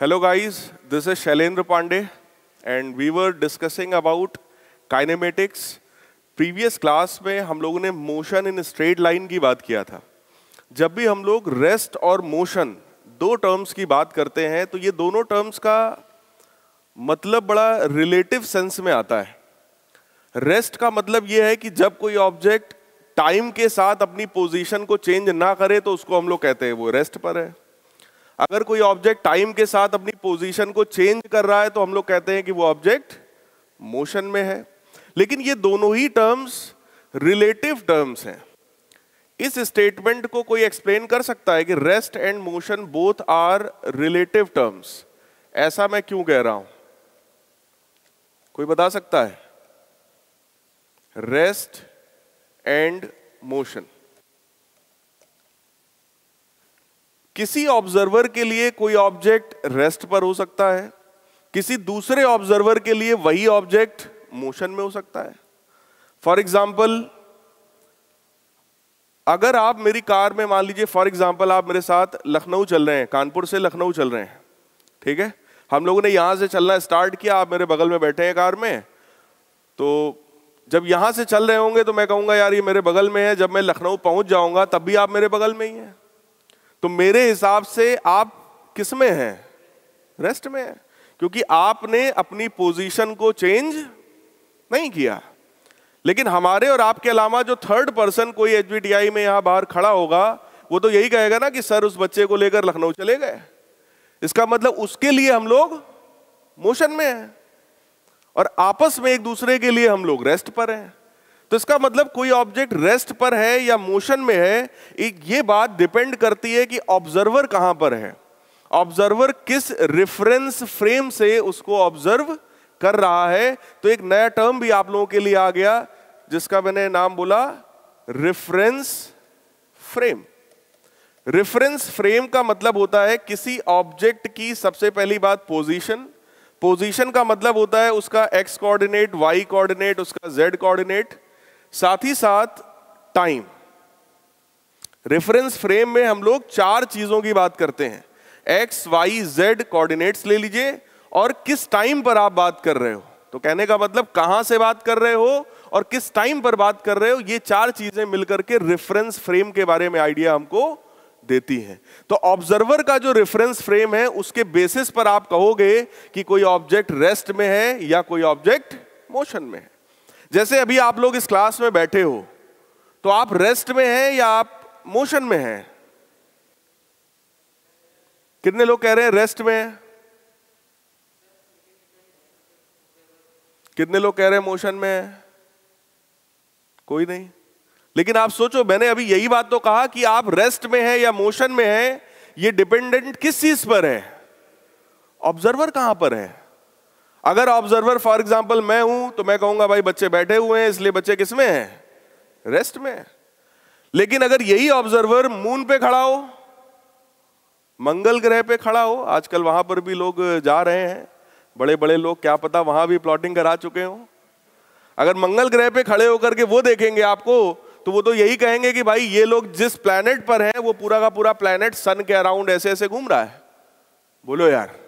Hello guys, this is Shailendra Pandey and we were discussing about kinematics. Previous class में हम लोगों ने motion in straight line की बात किया था. जब भी हम लोग rest और motion दो terms की बात करते हैं तो ये दोनों terms का मतलब बड़ा relative sense में आता है. Rest का मतलब ये है कि जब कोई object time के साथ अपनी position को change ना करे तो उसको हम लोग कहते हैं वो rest पर है. अगर कोई ऑब्जेक्ट टाइम के साथ अपनी पोजीशन को चेंज कर रहा है तो हम लोग कहते हैं कि वो ऑब्जेक्ट मोशन में है. लेकिन ये दोनों ही टर्म्स रिलेटिव टर्म्स हैं. इस स्टेटमेंट को कोई एक्सप्लेन कर सकता है कि rest and motion both are relative terms. ऐसा मैं क्यों कह रहा हूं? कोई बता सकता है? Rest and motion. किसी ऑब्जर्वर के लिए कोई ऑब्जेक्ट रेस्ट पर हो सकता है, किसी दूसरे ऑब्जर्वर के लिए वही ऑब्जेक्ट मोशन में हो सकता है. फॉर एग्जाम्पल, अगर आप मेरी कार में, मान लीजिए फॉर एग्जाम्पल आप मेरे साथ लखनऊ चल रहे हैं, कानपुर से लखनऊ चल रहे हैं, ठीक है. हम लोगों ने यहां से चलना स्टार्ट किया, आप मेरे बगल में बैठे हैं कार में. तो जब यहां से चल रहे होंगे तो मैं कहूंगा यार ये मेरे बगल में है, जब मैं लखनऊ पहुंच जाऊंगा तब भी आप मेरे बगल में ही हैं. तो मेरे हिसाब से आप किस में हैं? रेस्ट में हैं, क्योंकि आपने अपनी पोजीशन को चेंज नहीं किया. लेकिन हमारे और आपके अलावा जो थर्ड पर्सन कोई एचबीटीआई में यहां बाहर खड़ा होगा वो तो यही कहेगा ना कि सर उस बच्चे को लेकर लखनऊ चले गए. इसका मतलब उसके लिए हम लोग मोशन में हैं और आपस में एक दूसरे के लिए हम लोग रेस्ट पर हैं. तो इसका मतलब कोई ऑब्जेक्ट रेस्ट पर है या मोशन में है, ये बात डिपेंड करती है कि ऑब्जर्वर कहां पर है, ऑब्जर्वर किस रेफरेंस फ्रेम से उसको ऑब्जर्व कर रहा है. तो एक नया टर्म भी आप लोगों के लिए आ गया जिसका मैंने नाम बोला रेफरेंस फ्रेम. रेफरेंस फ्रेम का मतलब होता है किसी ऑब्जेक्ट की सबसे पहली बात पोजीशन. पोजीशन का मतलब होता है उसका एक्स कोऑर्डिनेट, वाई कोऑर्डिनेट, उसका जेड कोऑर्डिनेट, साथ ही साथ टाइम. रेफरेंस फ्रेम में हम लोग चार चीजों की बात करते हैं. एक्स, वाई, जेड कोऑर्डिनेट्स ले लीजिए और किस टाइम पर आप बात कर रहे हो. तो कहने का मतलब कहां से बात कर रहे हो और किस टाइम पर बात कर रहे हो, ये चार चीजें मिलकर के रेफरेंस फ्रेम के बारे में आइडिया हमको देती हैं. तो ऑब्जर्वर का जो रेफरेंस फ्रेम है उसके बेसिस पर आप कहोगे कि कोई ऑब्जेक्ट रेस्ट में है या कोई ऑब्जेक्ट मोशन में है. जैसे अभी आप लोग इस क्लास में बैठे हो तो आप रेस्ट में हैं या आप मोशन में हैं? कितने लोग कह रहे हैं रेस्ट में हैं? कितने लोग कह रहे हैं मोशन में हैं? कोई नहीं. लेकिन आप सोचो, मैंने अभी यही बात तो कहा कि आप रेस्ट में हैं या मोशन में हैं, ये डिपेंडेंट किस चीज पर है? ऑब्जर्वर कहां पर है. अगर ऑब्जर्वर फॉर एग्जांपल मैं हूं तो मैं कहूंगा भाई बच्चे बैठे हुए हैं इसलिए बच्चे किस में हैं? रेस्ट में. लेकिन अगर यही ऑब्जर्वर मून पे खड़ा हो, मंगल ग्रह पे खड़ा हो, आजकल वहां पर भी लोग जा रहे हैं, बड़े बड़े लोग, क्या पता वहां भी प्लॉटिंग करा चुके हो. अगर मंगल ग्रह पे खड़े होकर के वो देखेंगे आपको तो वो तो यही कहेंगे कि भाई ये लोग जिस प्लैनेट पर हैं वो पूरा का पूरा प्लैनेट सन के अराउंड ऐसे ऐसे घूम रहा है. बोलो यार.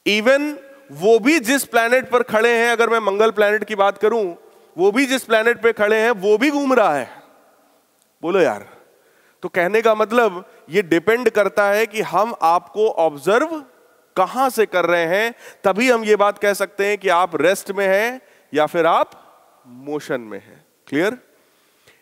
इवन वो भी जिस प्लैनेट पर खड़े हैं, अगर मैं मंगल प्लैनेट की बात करूं, वो भी जिस प्लैनेट पे खड़े हैं वो भी घूम रहा है. बोलो यार. तो कहने का मतलब ये डिपेंड करता है कि हम आपको ऑब्जर्व कहां से कर रहे हैं, तभी हम ये बात कह सकते हैं कि आप रेस्ट में हैं या फिर आप मोशन में हैं. क्लियर?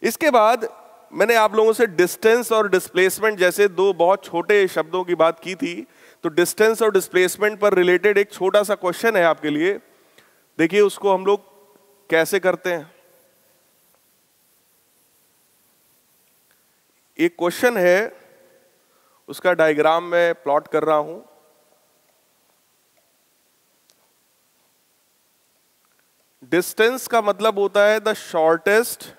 इसके बाद मैंने आप लोगों से डिस्टेंस और डिस्प्लेसमेंट जैसे दो बहुत छोटे शब्दों की बात की थी. तो डिस्टेंस और डिस्प्लेसमेंट पर रिलेटेड एक छोटा सा क्वेश्चन है आपके लिए. देखिए उसको हम लोग कैसे करते हैं. एक क्वेश्चन है, उसका डायग्राम मैं प्लॉट कर रहा हूं. डिस्टेंस का मतलब होता है द शॉर्टेस्ट,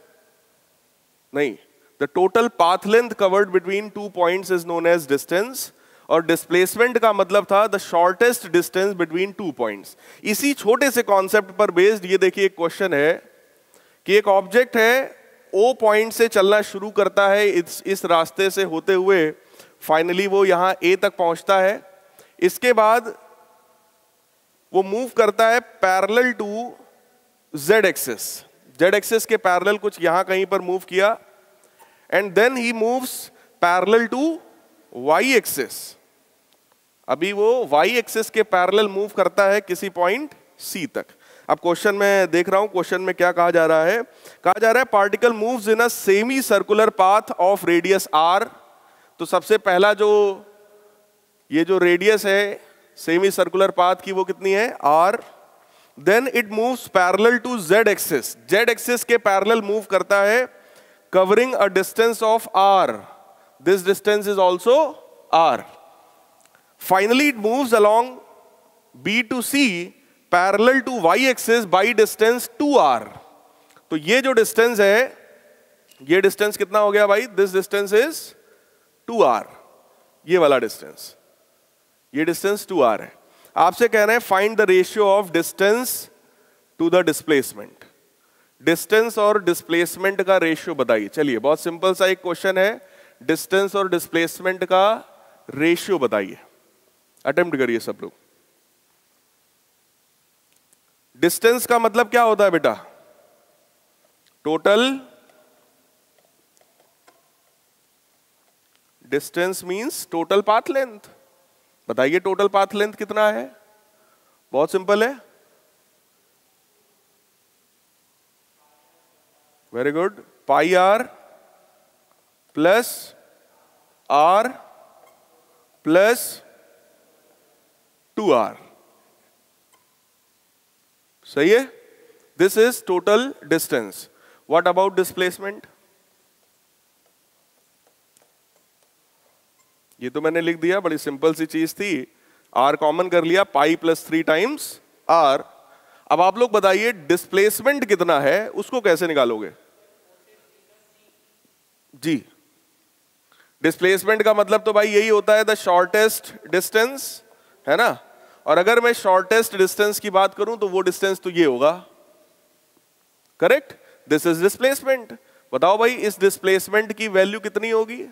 नहीं, the total path length covered between two points is known as distance. और डिस्प्लेसमेंट का मतलब था the shortest distance between two points. इसी छोटे से कॉन्सेप्ट पर बेस्ड ये देखिए एक क्वेश्चन है कि एक ऑब्जेक्ट है, ओ पॉइंट से चलना शुरू करता है इस रास्ते से होते हुए, फाइनली वो यहाँ ए तक पहुंचता है. इसके बाद वो मूव करता है parallel to z axis, z axis के पैरेलल कुछ यहां कहीं पर मूव किया, and then he moves parallel to y axis. अभी वो y एक्सिस के पैरेलल मूव करता है किसी पॉइंट c तक। अब क्वेश्चन में देख रहा हूं, क्वेश्चन में क्या कहा जा रहा है, कहा जा रहा है particle moves in a semi circular path of radius r। तो सबसे पहला जो ये जो रेडियस है सेमी सर्कुलर पाथ की वो कितनी है, r। Then it moves parallel to z axis, z axis के पैरेलल मूव करता है covering a distance of r, this distance is also r। Finally it moves along b to c parallel to y axis by distance 2r। तो ये जो distance है, ये distance कितना हो गया भाई, दिस डिस्टेंस इज 2r, ये वाला डिस्टेंस, ये डिस्टेंस 2r है। आपसे कह रहे हैं find the ratio of distance to the displacement. Distance और डिस्प्लेसमेंट का रेशियो बताइए। चलिए बहुत सिंपल सा एक क्वेश्चन है, डिस्टेंस और डिस्प्लेसमेंट का रेशियो बताइए, अटेम्प्ट करिए सब लोग। डिस्टेंस का मतलब क्या होता है बेटा, total distance means total path length. बताइए टोटल पाथ लेंथ कितना है, बहुत सिंपल है, very good, pi r plus r plus 2r, सही है, this is total distance. What about displacement, ये तो मैंने लिख दिया, बड़ी सिंपल सी चीज थी, r कॉमन कर लिया, पाई प्लस 3 टाइम्स r। अब आप लोग बताइए डिस्प्लेसमेंट कितना है, उसको कैसे निकालोगे जी। डिस्प्लेसमेंट का मतलब तो भाई यही होता है द शॉर्टेस्ट डिस्टेंस, है ना। और अगर मैं शॉर्टेस्ट डिस्टेंस की बात करूं तो वो डिस्टेंस तो ये होगा, करेक्ट, दिस इज डिस्प्लेसमेंट। बताओ भाई इस डिस्प्लेसमेंट की वैल्यू कितनी होगी,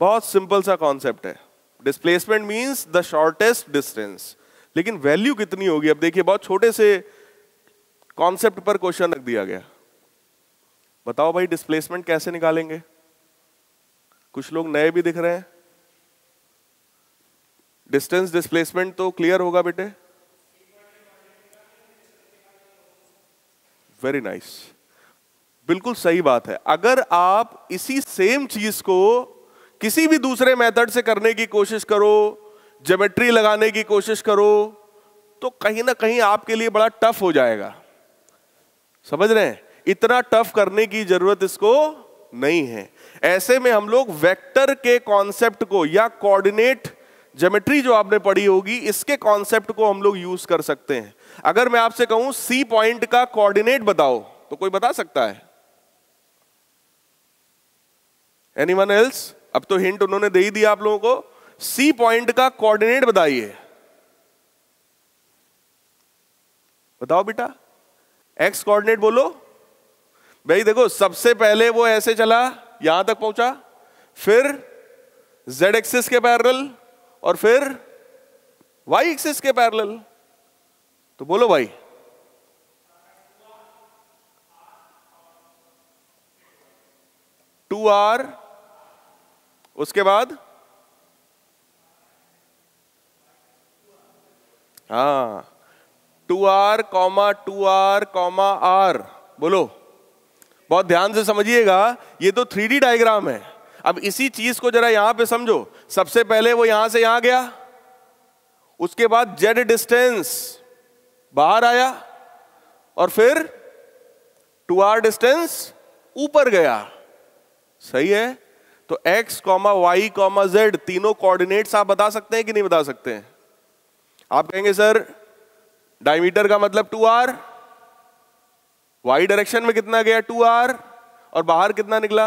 बहुत सिंपल सा कॉन्सेप्ट है, displacement means the shortest distance, लेकिन वैल्यू कितनी होगी। अब देखिए बहुत छोटे से कॉन्सेप्ट पर क्वेश्चन रख दिया गया, बताओ भाई डिस्प्लेसमेंट कैसे निकालेंगे। कुछ लोग नए भी दिख रहे हैं, डिस्टेंस डिस्प्लेसमेंट तो क्लियर होगा बेटे, वेरी नाइस, बिल्कुल सही बात है। अगर आप इसी सेम चीज को किसी भी दूसरे मेथड से करने की कोशिश करो, ज्योमेट्री लगाने की कोशिश करो, तो कहीं ना कहीं आपके लिए बड़ा टफ हो जाएगा, समझ रहे हैं, इतना टफ करने की जरूरत इसको नहीं है। ऐसे में हम लोग वेक्टर के कॉन्सेप्ट को या कोऑर्डिनेट ज्योमेट्री जो आपने पढ़ी होगी, इसके कॉन्सेप्ट को हम लोग यूज कर सकते हैं। अगर मैं आपसे कहूं सी पॉइंट का कोऑर्डिनेट बताओ, तो कोई बता सकता है, एनीवन एल्स। अब तो हिंट उन्होंने दे ही दिया आप लोगों को, सी पॉइंट का कोऑर्डिनेट बताइए, बताओ बेटा, एक्स कोऑर्डिनेट बोलो भाई। देखो सबसे पहले वो ऐसे चला, यहां तक पहुंचा, फिर z एक्सिस के पैरेलल और फिर y एक्सिस के पैरेलल, तो बोलो भाई, टू आर, उसके बाद हाँ 2r, 2r, r, बोलो, बहुत ध्यान से समझिएगा, ये तो 3D डायग्राम है। अब इसी चीज को जरा यहां पे समझो, सबसे पहले वो यहां से यहां गया, उसके बाद z डिस्टेंस बाहर आया और फिर 2r डिस्टेंस ऊपर गया, सही है। तो x, y, z तीनों कोऑर्डिनेट्स आप बता सकते हैं कि नहीं बता सकते हैं। आप कहेंगे सर डायमीटर का मतलब 2r, y डायरेक्शन में कितना गया 2r, और बाहर कितना निकला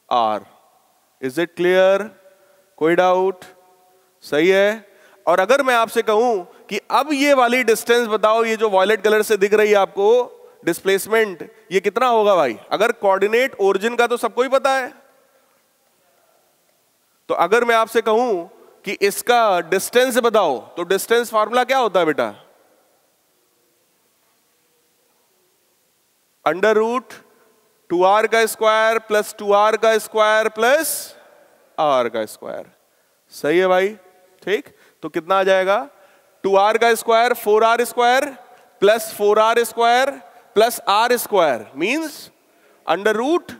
r। इज इट क्लियर, कोई डाउट, सही है। और अगर मैं आपसे कहूं कि अब ये वाली डिस्टेंस बताओ, ये जो वॉयलेट कलर से दिख रही है आपको, डिस्प्लेसमेंट ये कितना होगा भाई? अगर कोऑर्डिनेट ओरिजिन का तो सबको ही पता है, तो अगर मैं आपसे कहूं कि इसका डिस्टेंस बताओ, तो डिस्टेंस फार्मूला क्या होता है बेटा? अंडर रूट 2r का स्क्वायर प्लस 2r का स्क्वायर प्लस r का स्क्वायर। सही है भाई, ठीक। तो कितना आ जाएगा? 2r का square 4r square plus 4r square plus r square means under root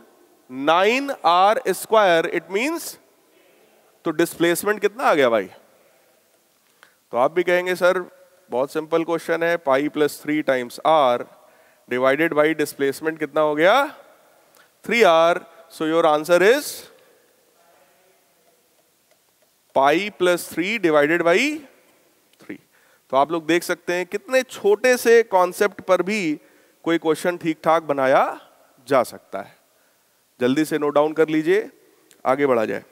9r square. It means, तो डिस्प्लेसमेंट कितना आ गया भाई? तो आप भी कहेंगे सर बहुत सिंपल क्वेश्चन है, pi plus 3 times r divided by displacement कितना हो गया? 3r। So your answer is pi plus 3 divided by 3। तो आप लोग देख सकते हैं कितने छोटे से कॉन्सेप्ट पर भी कोई क्वेश्चन ठीक ठाक बनाया जा सकता है। जल्दी से नोट डाउन कर लीजिए, आगे बढ़ा जाए।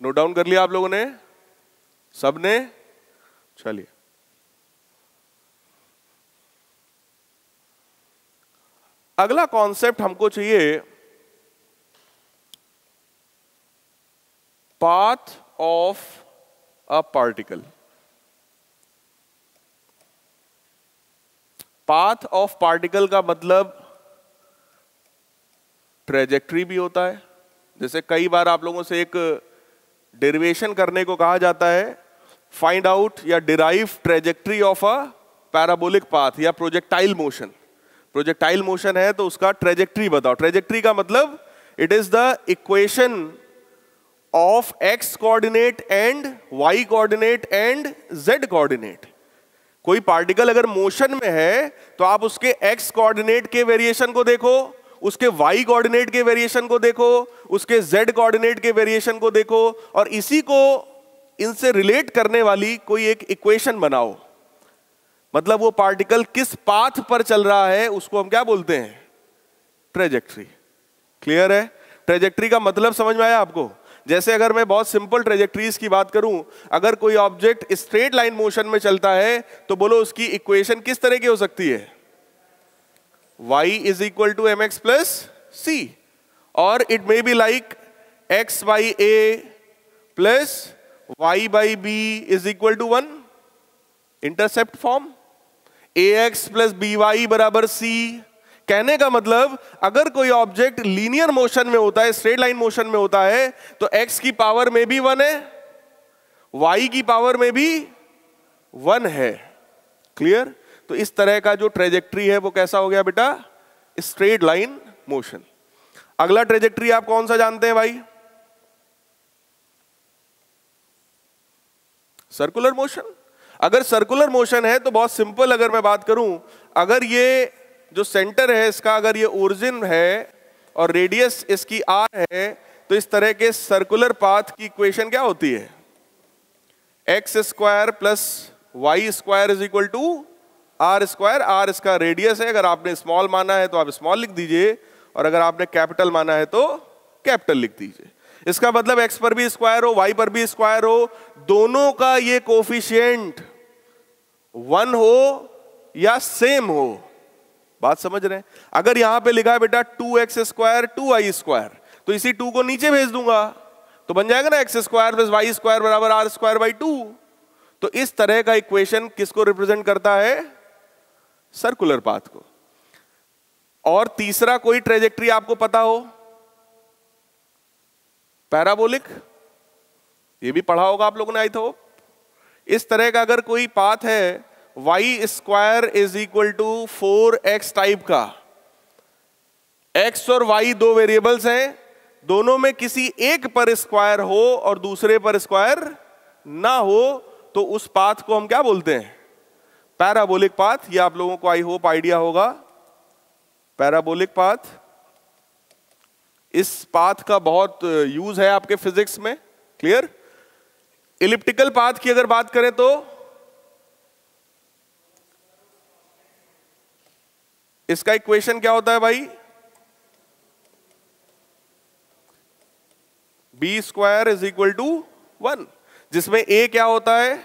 नोट डाउन कर लिया आप लोगों ने? सबने? चलिए, अगला कॉन्सेप्ट हमको चाहिए path of a particle. Path of particle का मतलब ट्रेजेक्ट्री भी होता है। जैसे कई बार आप लोगों से एक डेरिवेशन करने को कहा जाता है, फाइंड आउट या derive trajectory of a parabolic path या प्रोजेक्टाइल मोशन। प्रोजेक्टाइल मोशन है तो उसका ट्रेजेक्ट्री बताओ। ट्रेजेक्ट्री का मतलब it is the equation of x coordinate and y coordinate and z coordinate. कोई पार्टिकल अगर मोशन में है तो आप उसके एक्स कोऑर्डिनेट के वेरिएशन को देखो, उसके वाई कोऑर्डिनेट के वेरिएशन को देखो, उसके जेड कोऑर्डिनेट के वेरिएशन को देखो, और इसी को इनसे रिलेट करने वाली कोई एक इक्वेशन बनाओ। मतलब वो पार्टिकल किस पाथ पर चल रहा है उसको हम क्या बोलते हैं? ट्रेजेक्ट्री। क्लियर है? ट्रेजेक्ट्री का मतलब समझ में आया आपको? जैसे अगर मैं बहुत सिंपल ट्रेजेक्ट्रीज की बात करूं, अगर कोई ऑब्जेक्ट स्ट्रेट लाइन मोशन में चलता है तो बोलो उसकी इक्वेशन किस तरह की हो सकती है? y is equal to mx plus c, or it may be like x by a plus y by b is equal to 1, intercept form ax plus by बराबर c। कहने का मतलब अगर कोई ऑब्जेक्ट लीनियर मोशन में होता है, straight line motion में होता है, तो x की पावर में भी 1 है, y की पावर में भी 1 है। क्लियर? तो इस तरह का जो ट्रेजेक्ट्री है वो कैसा हो गया बेटा? Straight line motion. अगला ट्रेजेक्ट्री आप कौन सा जानते हैं भाई? Circular motion. अगर सर्कुलर मोशन है तो बहुत सिंपल, अगर मैं बात करूं, अगर ये जो सेंटर है इसका अगर ये ओरिजिन है और रेडियस इसकी r है, तो इस तरह के सर्कुलर पाथ की इक्वेशन क्या होती है? X square plus y square is equal to r square. R इसका रेडियस है, अगर आपने स्मॉल माना है तो आप स्मॉल लिख दीजिए, और अगर आपने कैपिटल माना है तो कैपिटल लिख दीजिए। इसका मतलब एक्स पर भी स्क्वायर हो, वाई पर भी स्क्वायर हो, दोनों का ये कोफिशिएंट 1 हो या सेम हो। बात समझ रहे हैं? अगर यहां पे लिखा है बेटा 2x स्क्वायर 2y स्क्वायर, तो इसी 2 को नीचे भेज दूंगा तो बन जाएगा ना x square plus y square बराबर आर स्क्वायर बाई 2। तो इस तरह का इक्वेशन किसको रिप्रेजेंट करता है? सर्कुलर पाथ को। और तीसरा कोई ट्रेजेक्ट्री आपको पता हो? पैराबोलिक। ये भी पढ़ा होगा आप लोगों ने आई थो। इस तरह का अगर कोई पाथ है y square is equal to 4x type का, x और y दो वेरिएबल्स हैं, दोनों में किसी एक पर स्क्वायर हो और दूसरे पर स्क्वायर ना हो, तो उस पाथ को हम क्या बोलते हैं? Parabolic path. ये आप लोगों को आई होप आइडिया होगा। पैराबोलिक पाथ, इस पाथ का बहुत यूज है आपके फिजिक्स में। क्लियर? इलिप्टिकल पाथ की अगर बात करें तो इसका इक्वेशन क्या होता है भाई? B square is equal to 1। जिसमें ए क्या होता है,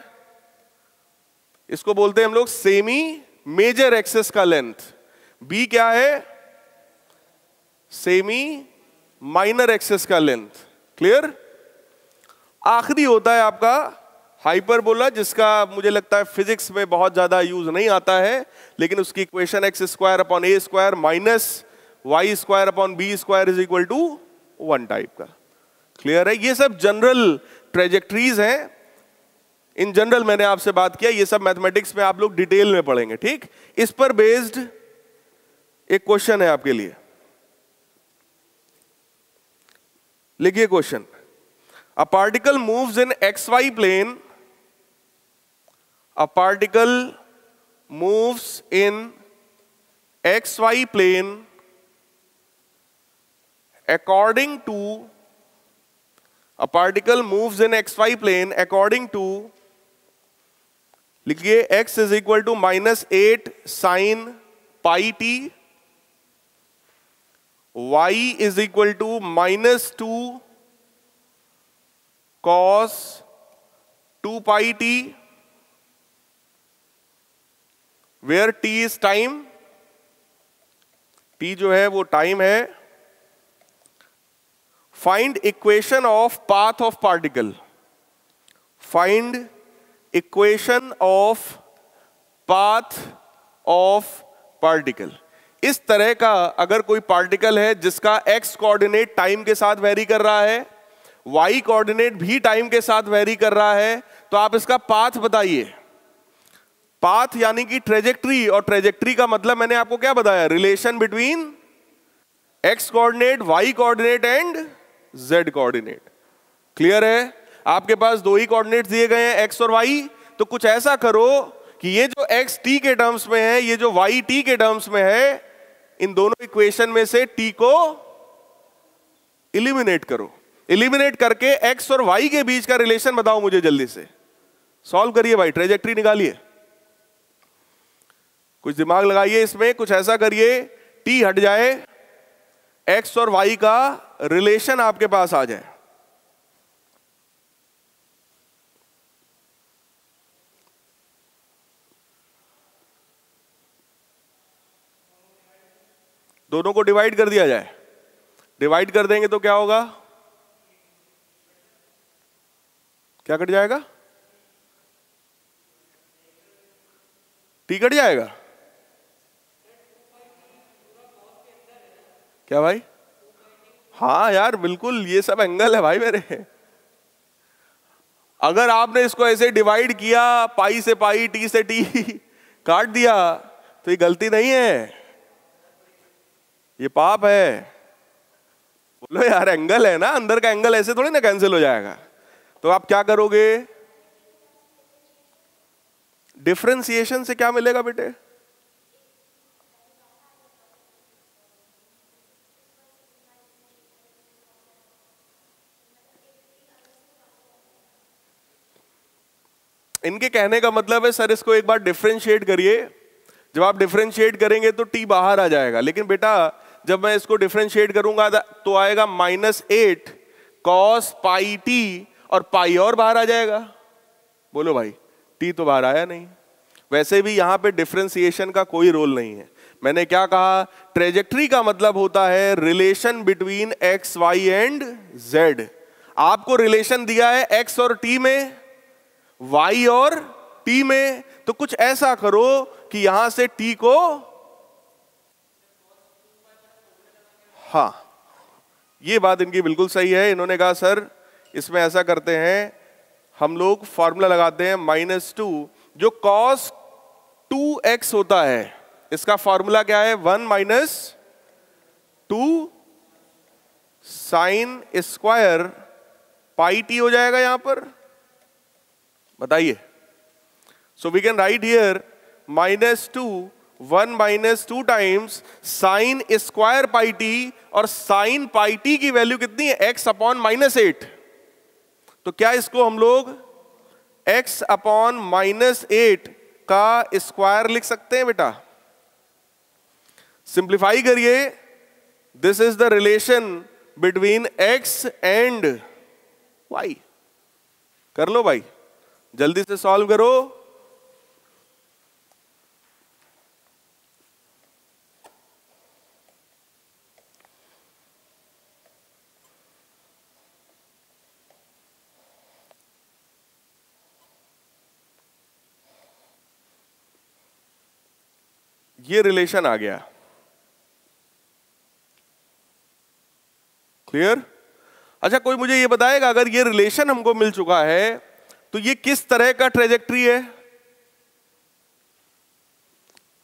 इसको बोलते हैं हम लोग सेमी मेजर एक्सिस का लेंथ, बी क्या है, सेमी माइनर एक्सिस का लेंथ। क्लियर? आखिरी होता है आपका हाइपरबोला, जिसका मुझे लगता है फिजिक्स में बहुत ज्यादा यूज नहीं आता है, लेकिन उसकी equation x square upon a square minus y square upon b square is equal to 1 type का। क्लियर है? ये सब जनरल ट्रेजेक्ट्रीज हैं। इन जनरल मैंने आपसे बात किया, ये सब मैथमेटिक्स में आप लोग डिटेल में पढ़ेंगे। ठीक, इस पर बेस्ड एक क्वेश्चन है आपके लिए। लिखिए question, a particle moves in xy plane, a particle moves in xy plane according to, a particle moves in xy plane according to, लिखिए x is equal to -8 sin pi t, y is equal to -2 cos 2 pi t, where t is time, t जो है वो time है। Find equation of path of particle, find equation of path of particle. इस तरह का अगर कोई particle है जिसका x कोऑर्डिनेट टाइम के साथ वेरी कर रहा है, y कोऑर्डिनेट भी टाइम के साथ वेरी कर रहा है, तो आप इसका पाथ बताइए। पाथ यानी कि ट्रेजेक्ट्री, और ट्रेजेक्ट्री का मतलब मैंने आपको क्या बताया, relation between x coordinate, y coordinate and z coordinate. Clear है? आपके पास दो ही कोऑर्डिनेट दिए गए हैं x और y, तो कुछ ऐसा करो कि ये जो x t के टर्म्स में है, ये जो y t के टर्म्स में है, इन दोनों इक्वेशन में से t को इलिमिनेट करो। इलिमिनेट करके x और y के बीच का रिलेशन बताओ मुझे, जल्दी से सॉल्व करिए भाई, ट्रेजेक्ट्री निकालिए, कुछ दिमाग लगाइए इसमें, कुछ ऐसा करिए t हट जाए, x और y का रिलेशन आपके पास आ जाए। दोनों को डिवाइड कर दिया जाए। डिवाइड कर देंगे तो क्या होगा, क्या कट जाएगा, टी कट जाएगा। क्या भाई? हाँ यार बिल्कुल, ये सब एंगल है भाई मेरे। अगर आपने इसको ऐसे डिवाइड किया, पाई से पाई, टी से टी काट दिया, तो ये गलती नहीं है, ये पाप है। बोलो यार, एंगल है ना, अंदर का एंगल ऐसे थोड़ी ना कैंसिल हो जाएगा। तो आप क्या करोगे, डिफरेंशिएशन से क्या मिलेगा बेटे, इनके कहने का मतलब है सर इसको एक बार डिफरेंशिएट करिए, जब आप डिफरेंशिएट करेंगे तो टी बाहर आ जाएगा। लेकिन बेटा जब मैं इसको डिफरेंशिएट करूंगा तो आएगा -8 cos पाई टी, और पाई और बाहर आ जाएगा। बोलो भाई, टी तो बाहर आया नहीं। वैसे भी यहां पे डिफरेंशिएशन का कोई रोल नहीं है। मैंने क्या कहा, ट्रेजेक्ट्री का मतलब होता है relation between x, y and z. आपको रिलेशन दिया है एक्स और टी में, वाई और टी में, तो कुछ ऐसा करो कि यहां से टी को, हाँ ये बात इनकी बिल्कुल सही है। इन्होंने कहा सर इसमें ऐसा करते हैं, हम लोग फॉर्मूला लगाते हैं -2, जो cos 2x होता है, इसका फॉर्मूला क्या है, 1 - 2 साइन स्क्वायर पाई टी हो जाएगा यहां पर। बताइए, so we can write here -2 1 - 2 times sine square pi t, और साइन पाई टी की वैल्यू कितनी है, x अपॉन -8। तो क्या इसको हम लोग x अपॉन -8 का स्क्वायर लिख सकते हैं बेटा? सिंप्लीफाई करिए, this is the relation between x and y। कर लो भाई, जल्दी से सॉल्व करो। ये रिलेशन आ गया, क्लियर? अच्छा, कोई मुझे ये बताएगा अगर ये रिलेशन हमको मिल चुका है तो ये किस तरह का ट्रेजेक्ट्री है?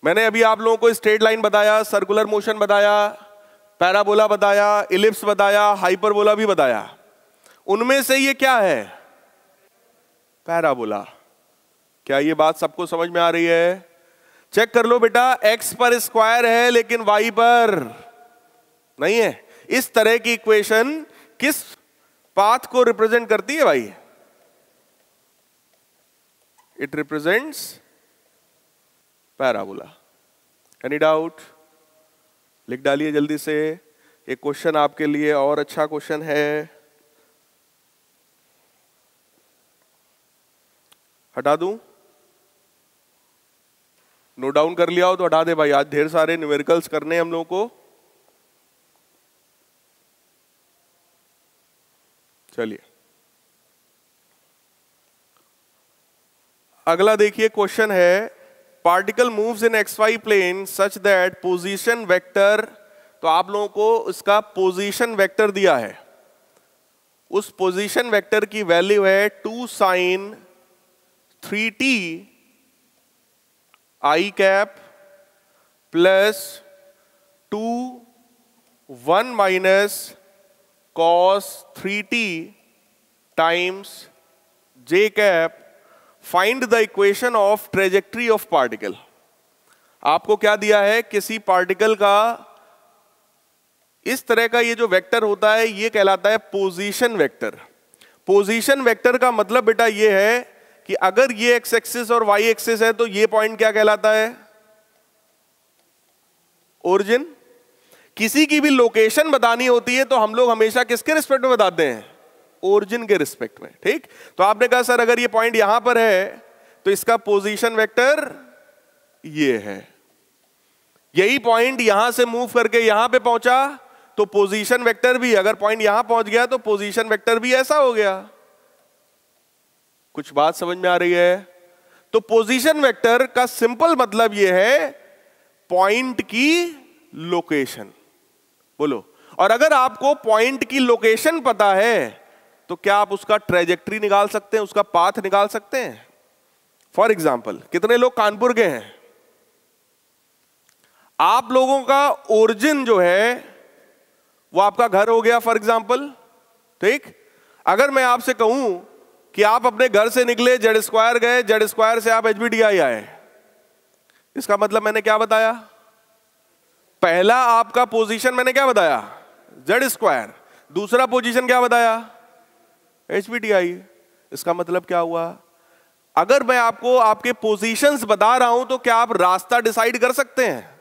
मैंने अभी आप लोगों को स्ट्रेट लाइन बताया, सर्कुलर मोशन बताया, पैराबोला बताया, इलिप्स बताया, हाइपरबोला भी बताया। उनमें से ये क्या है? पैराबोला। क्या ये बात सबको समझ में आ रही है? चेक कर लो बेटा, x पर स्क्वायर है लेकिन y पर नहीं है। इस तरह की इक्वेशन किस पाथ को रिप्रेजेंट करती है भाई? It represents parabola. Any doubt? लिख डालिए जल्दी से। एक क्वेश्चन आपके लिए और अच्छा क्वेश्चन है, हटा दूं? नोट डाउन कर लिया हो तो हटा दे भाई, आज ढेर सारे न्यूमेरिकल्स करने हैं हम लोगों को। चलिए अगला देखिए, क्वेश्चन है particle moves in XY plane such that position vector, तो आप लोगों को इसका पोजीशन वेक्टर दिया है। उस पोजीशन वेक्टर की वैल्यू है 2 sin 3t i cap plus 2 1 minus cos 3t times j cap. Find the equation of trajectory of particle. आपको क्या दिया है? किसी पार्टिकल का इस तरह का ये जो वेक्टर होता है ये कहलाता है पोजीशन वेक्टर। पोजीशन वेक्टर का मतलब बेटा ये है कि अगर ये एक्स एक्सिस और वाई एक्सिस है तो ये पॉइंट क्या कहलाता है? ओरिजिन। किसी की भी लोकेशन बतानी होती है तो हम लोग हमेशा किसके रिस्पेक्ट में बताते हैं? ओरिजिन के रिस्पेक्ट में। ठीक, तो आपने कहा सर अगर ये पॉइंट यहां पर है तो इसका पोजीशन वेक्टर ये है। यही पॉइंट यहां से मूव करके यहां पे पहुंचा तो पोजीशन वेक्टर भी, अगर पॉइंट यहां पहुंच गया तो पोजीशन वेक्टर भी ऐसा हो गया। कुछ बात समझ में आ रही है? तो पोजीशन वेक्टर का सिंपल मतलब यह है पॉइंट की लोकेशन। बोलो, और अगर आपको पॉइंट की लोकेशन पता है तो क्या आप उसका ट्रेजेक्ट्री निकाल सकते हैं, उसका पाथ निकाल सकते हैं? फॉर एग्जाम्पल, कितने लोग कानपुर के हैं? आप लोगों का ओरिजिन जो है वो आपका घर हो गया फॉर एग्जाम्पल। ठीक, अगर मैं आपसे कहूं कि आप अपने घर से निकले, जेड स्क्वायर गए, जेड स्क्वायर से आप HBDI आए, इसका मतलब मैंने क्या बताया? पहला आपका पोजीशन मैंने क्या बताया? Z square. दूसरा पोजीशन क्या बताया? HBDI। इसका मतलब क्या हुआ? अगर मैं आपको आपके पोजीशंस बता रहा हूं तो क्या आप रास्ता डिसाइड कर सकते हैं?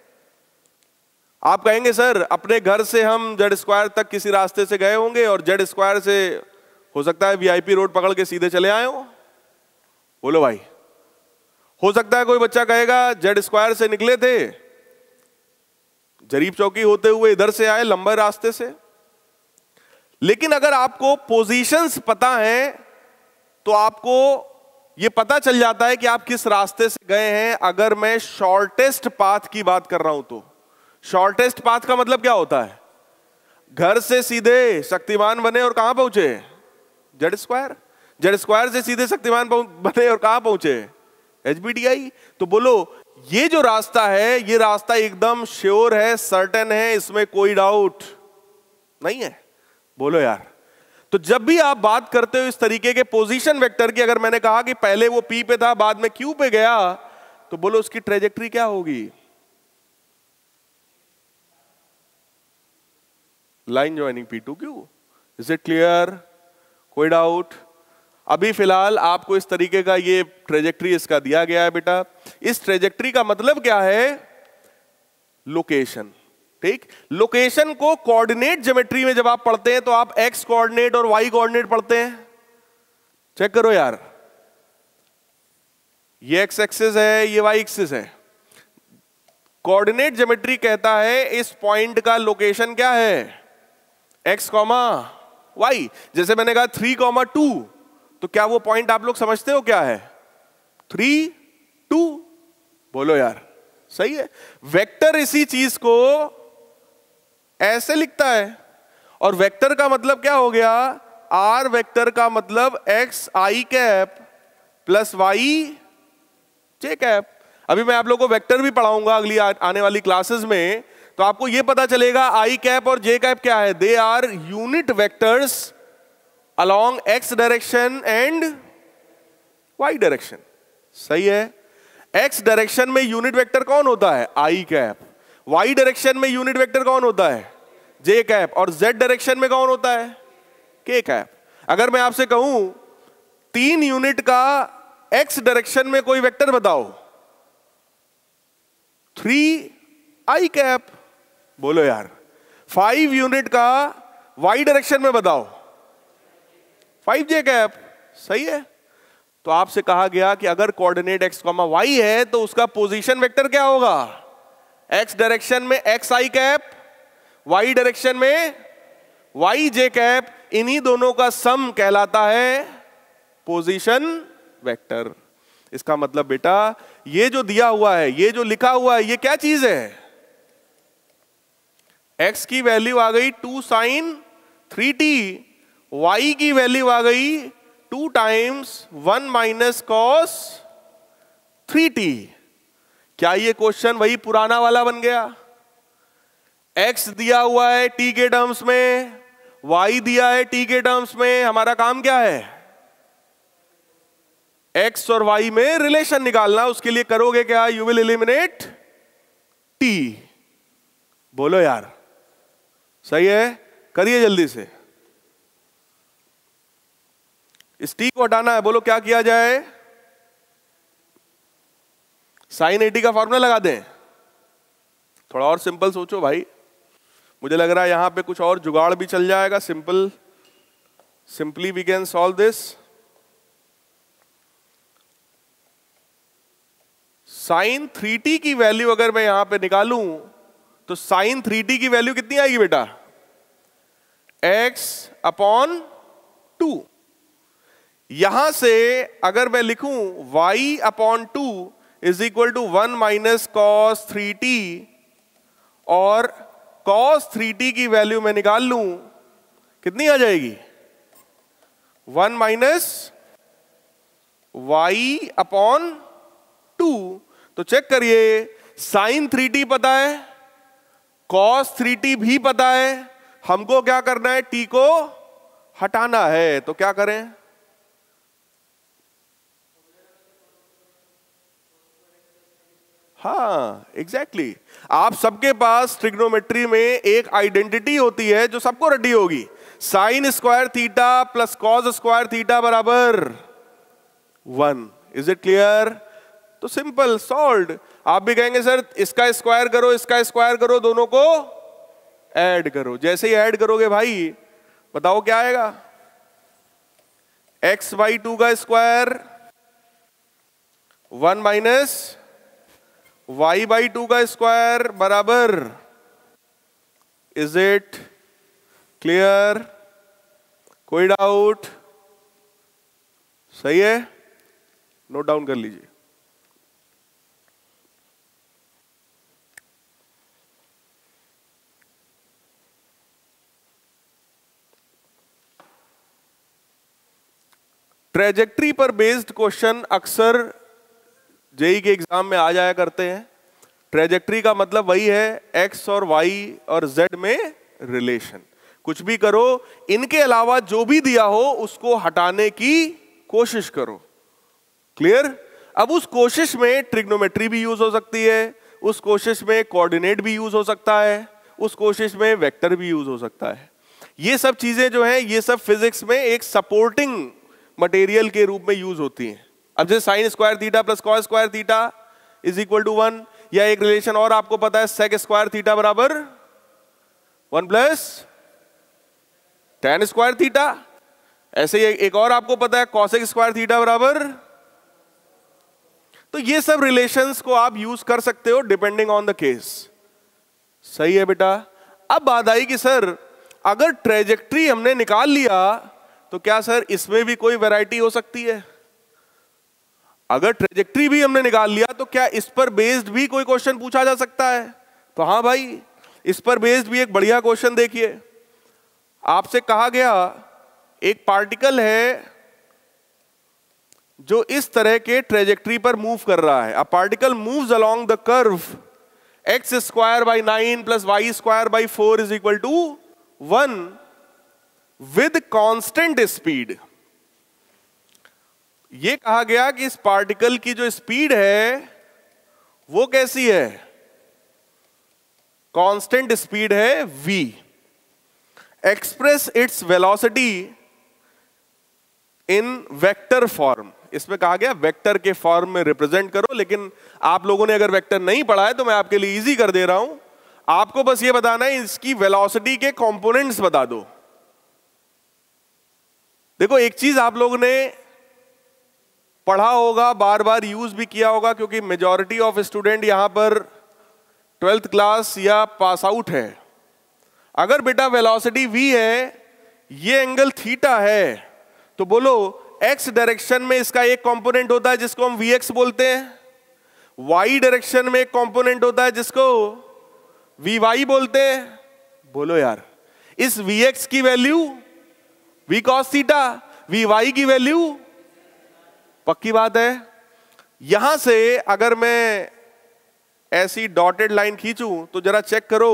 आप कहेंगे सर अपने घर से हम जेड स्क्वायर तक किसी रास्ते से गए होंगे और जेड स्क्वायर से हो सकता है VIP रोड पकड़ के सीधे चले आए हो। बोलो भाई, हो सकता है कोई बच्चा कहेगा जेड स्क्वायर से निकले थे, जरीब चौकी होते हुए इधर से आए लंबे रास्ते से। लेकिन अगर आपको पोजीशंस पता है तो आपको यह पता चल जाता है कि आप किस रास्ते से गए हैं। अगर मैं शॉर्टेस्ट पाथ की बात कर रहा हूं तो शॉर्टेस्ट पाथ का मतलब क्या होता है? घर से सीधे शक्तिमान बने और कहां पहुंचे? Z square. जेड स्क्वायर से सीधे शक्तिमान बने और कहां पहुंचे? HBDI। तो बोलो ये जो रास्ता है ये रास्ता एकदम श्योर है, सर्टेन है, इसमें कोई डाउट नहीं है। बोलो यार, तो जब भी आप बात करते हो इस तरीके के पोजीशन वेक्टर की, अगर मैंने कहा कि पहले वो P पे था बाद में Q पे गया, तो बोलो उसकी ट्रेजेक्ट्री क्या होगी? Line joining P to Q। Is it clear? कोई डाउट? अभी फिलहाल आपको इस तरीके का ये ट्रेजेक्ट्री इसका दिया गया है बेटा। इस ट्रेजेक्ट्री का मतलब क्या है? लोकेशन। ठीक, लोकेशन को कोऑर्डिनेट ज्योमेट्री में जब आप पढ़ते हैं तो आप x कोऑर्डिनेट और y कोऑर्डिनेट पढ़ते हैं। चेक करो यार, ये एक्स एक्सिस है, ये वाई एक्सिस है। कोऑर्डिनेट ज्योमेट्री कहता है इस पॉइंट का लोकेशन क्या है, एक्स कॉमा वाई। जैसे मैंने कहा 3,2, तो क्या वो पॉइंट आप लोग समझते हो क्या है, 3, 2? बोलो यार, सही है। वेक्टर इसी चीज को ऐसे लिखता है, और वेक्टर का मतलब क्या हो गया, आर वेक्टर का मतलब एक्स आई कैप प्लस वाई जे कैप। अभी मैं आप लोगों को वेक्टर भी पढ़ाऊंगा अगली आने वाली क्लासेस में, तो आपको यह पता चलेगा आई कैप और जे कैप क्या है, they are unit vectors along x direction and y direction. सही है। एक्स डायरेक्शन में यूनिट वेक्टर कौन होता है, आई कैप। वाई डायरेक्शन में यूनिट वेक्टर कौन होता है, जे कैप। और जेड डायरेक्शन में कौन होता है, के कैप। अगर मैं आपसे कहूं 3 यूनिट का एक्स डायरेक्शन में कोई वेक्टर बताओ, 3 आई कैप। बोलो यार। 5 यूनिट का वाई डायरेक्शन में बताओ, 5 जे कैप। सही है। तो आपसे कहा गया कि अगर कोऑर्डिनेट एक्स कॉमा वाई है तो उसका पोजीशन वेक्टर क्या होगा, एक्स डायरेक्शन में एक्स आई कैप, वाई डायरेक्शन में वाई जे कैप। इन्हीं दोनों का सम कहलाता है पोजीशन वेक्टर। इसका मतलब बेटा ये जो दिया हुआ है, ये जो लिखा हुआ है, ये क्या चीज है, x की वैल्यू आ गई 2 sin 3t, y की वैल्यू आ गई 2 times 1 minus cos 3t। क्या ये क्वेश्चन वही पुराना वाला बन गया, x दिया हुआ है t के टर्म्स में, y दिया है t के टर्म्स में, हमारा काम क्या है, x और y में रिलेशन निकालना। उसके लिए करोगे क्या, यू विल एलिमिनेट t। बोलो यार, सही है, करिए जल्दी से। इस t को हटाना है, बोलो क्या किया जाए, sin 80 का फॉर्मूला लगा दें। थोड़ा और सिंपल सोचो भाई, मुझे लग रहा है यहां पे कुछ और जुगाड़ भी चल जाएगा। Simply we can solve this. sin 3t की वैल्यू अगर मैं यहां पे निकालूं तो sin 3t की वैल्यू कितनी आएगी बेटा, x अपॉन 2। यहां से अगर मैं लिखूं y upon 2 is equal to 1 minus cos 3t, और cos 3t की वैल्यू मैं निकाल लूं, कितनी आ जाएगी, 1 माइनस y अपॉन 2। तो चेक करिए, sin 3t पता है, cos 3t भी पता है, हमको क्या करना है, t को हटाना है। तो क्या करें, हाँ एग्जैक्टली आप सबके पास ट्रिग्नोमेट्री में एक आइडेंटिटी होती है जो सबको रटी होगी, sign square theta plus cos square theta बराबर 1। Is it clear? तो सिंपल सॉल्व्ड। आप भी कहेंगे सर इसका स्क्वायर करो, इसका स्क्वायर करो, दोनों को ऐड करो। जैसे ही ऐड करोगे भाई बताओ क्या आएगा, x बाई 2 का स्क्वायर 1 माइनस y बाई 2 का स्क्वायर बराबर। Is it clear? कोई डाउट? सही है, नोट डाउन कर लीजिए। ट्रेजेक्ट्री पर बेस्ड क्वेश्चन अक्सर जेई के एग्जाम में आ जाया करते हैं। ट्रेजेक्ट्री का मतलब वही है एक्स और वाई और जेड में रिलेशन। कुछ भी करो, इनके अलावा जो भी दिया हो उसको हटाने की कोशिश करो। क्लियर? अब उस कोशिश में ट्रिग्नोमेट्री भी यूज हो सकती है, उस कोशिश में कोऑर्डिनेट भी यूज हो सकता है, उस कोशिश में वेक्टर भी यूज हो सकता है। ये सब चीजें जो हैं ये सब फिजिक्स में एक सपोर्टिंग मटेरियल के रूप में यूज होती हैं। अब जैसे sine square theta plus cos square theta is equal to 1, या एक रिलेशन और आपको पता है सेक स्क्वायर थीटा बराबर 1 प्लस tan स्क्वायर थीटा। ऐसे ही एक और आपको पता है कॉसेक स्क्वायर थीटा बराबर। तो ये सब रिलेशंस को आप यूज कर सकते हो डिपेंडिंग ऑन द केस। सही है बेटा। अब बात आई कि सर अगर ट्रेजेक्ट्री हमने निकाल लिया तो क्या सर इसमें भी कोई वैरायटी हो सकती है? अगर ट्रेजेक्ट्री भी हमने निकाल लिया तो क्या इस पर बेस्ड भी कोई क्वेश्चन पूछा जा सकता है? तो हाँ भाई, इस पर बेस्ड भी एक बढ़िया क्वेश्चन देखिए। आपसे कहा गया एक पार्टिकल है जो इस तरह के ट्रेजेक्ट्री पर मूव कर रहा है। A particle moves along the curve x square by 9 plus y square by 4 is equal to 1 with constant speed. यह कहा गया कि इस पार्टिकल की जो स्पीड है वो कैसी है? कांस्टेंट स्पीड है v। एक्सप्रेस इट्स वेलोसिटी इन वेक्टर फॉर्म। इसमें कहा गया वेक्टर के फॉर्म में रिप्रेजेंट करो, लेकिन आप लोगों ने अगर वेक्टर नहीं पढ़ा है तो मैं आपके लिए इजी कर दे रहा हूं। आपको बस ये बताना है इसकी वेलोसिटी के कंपोनेंट्स बता दो। देखो एक चीज आप लोगों ने पढ़ा होगा, बार बार यूज भी किया होगा, क्योंकि मेजॉरिटी ऑफ स्टूडेंट यहां पर 12th क्लास या पास आउट है। अगर बेटा वेलोसिटी v है, ये एंगल थीटा है, तो बोलो x डायरेक्शन में इसका एक कंपोनेंट होता है जिसको हम vx बोलते हैं, y डायरेक्शन में एक कंपोनेंट होता है जिसको vy बोलते हैं। बोलो यार, इस vx की value v cos theta, vy की वैल्यू, पक्की बात है। यहां से अगर मैं ऐसी डॉटेड लाइन खींचूं तो जरा चेक करो,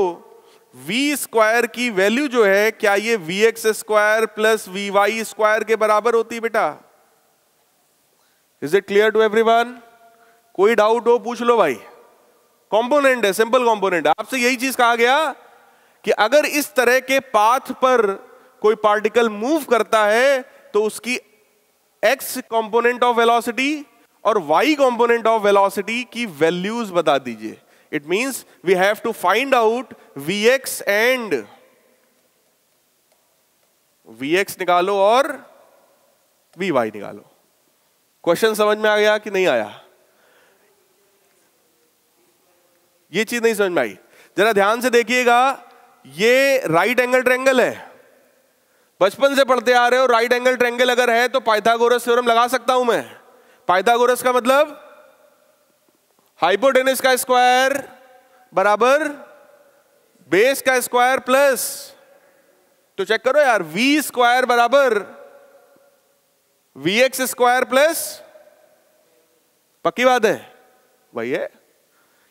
v स्क्वायर की वैल्यू जो है क्या ये vx square plus vy square के बराबर होती है बेटा? Is it clear to everyone? कोई डाउट हो पूछ लो भाई। कंपोनेंट है, सिंपल कंपोनेंट। आपसे यही चीज कहा गया कि अगर इस तरह के पाथ पर कोई पार्टिकल मूव करता है तो उसकी x कंपोनेंट ऑफ वेलोसिटी और y कंपोनेंट ऑफ वेलोसिटी की वैल्यूज बता दीजिए। It means we have to find out vx and vx निकालो और vy निकालो। क्वेश्चन समझ में आ गया कि नहीं आया? ये चीज नहीं समझ में आई, जरा ध्यान से देखिएगा। ये राइट एंगल ट्रायंगल है, बचपन से पढ़ते आ रहे हो। राइट एंगल ट्रायंगल अगर है तो पाइथागोरस थ्योरम लगा सकता हूं मैं। पाइथागोरस का मतलब हाइपोटेनस का स्क्वायर बराबर बेस का स्क्वायर प्लस, तो चेक करो यार, v स्क्वायर बराबर vx स्क्वायर प्लस, पक्की बात है? वही है।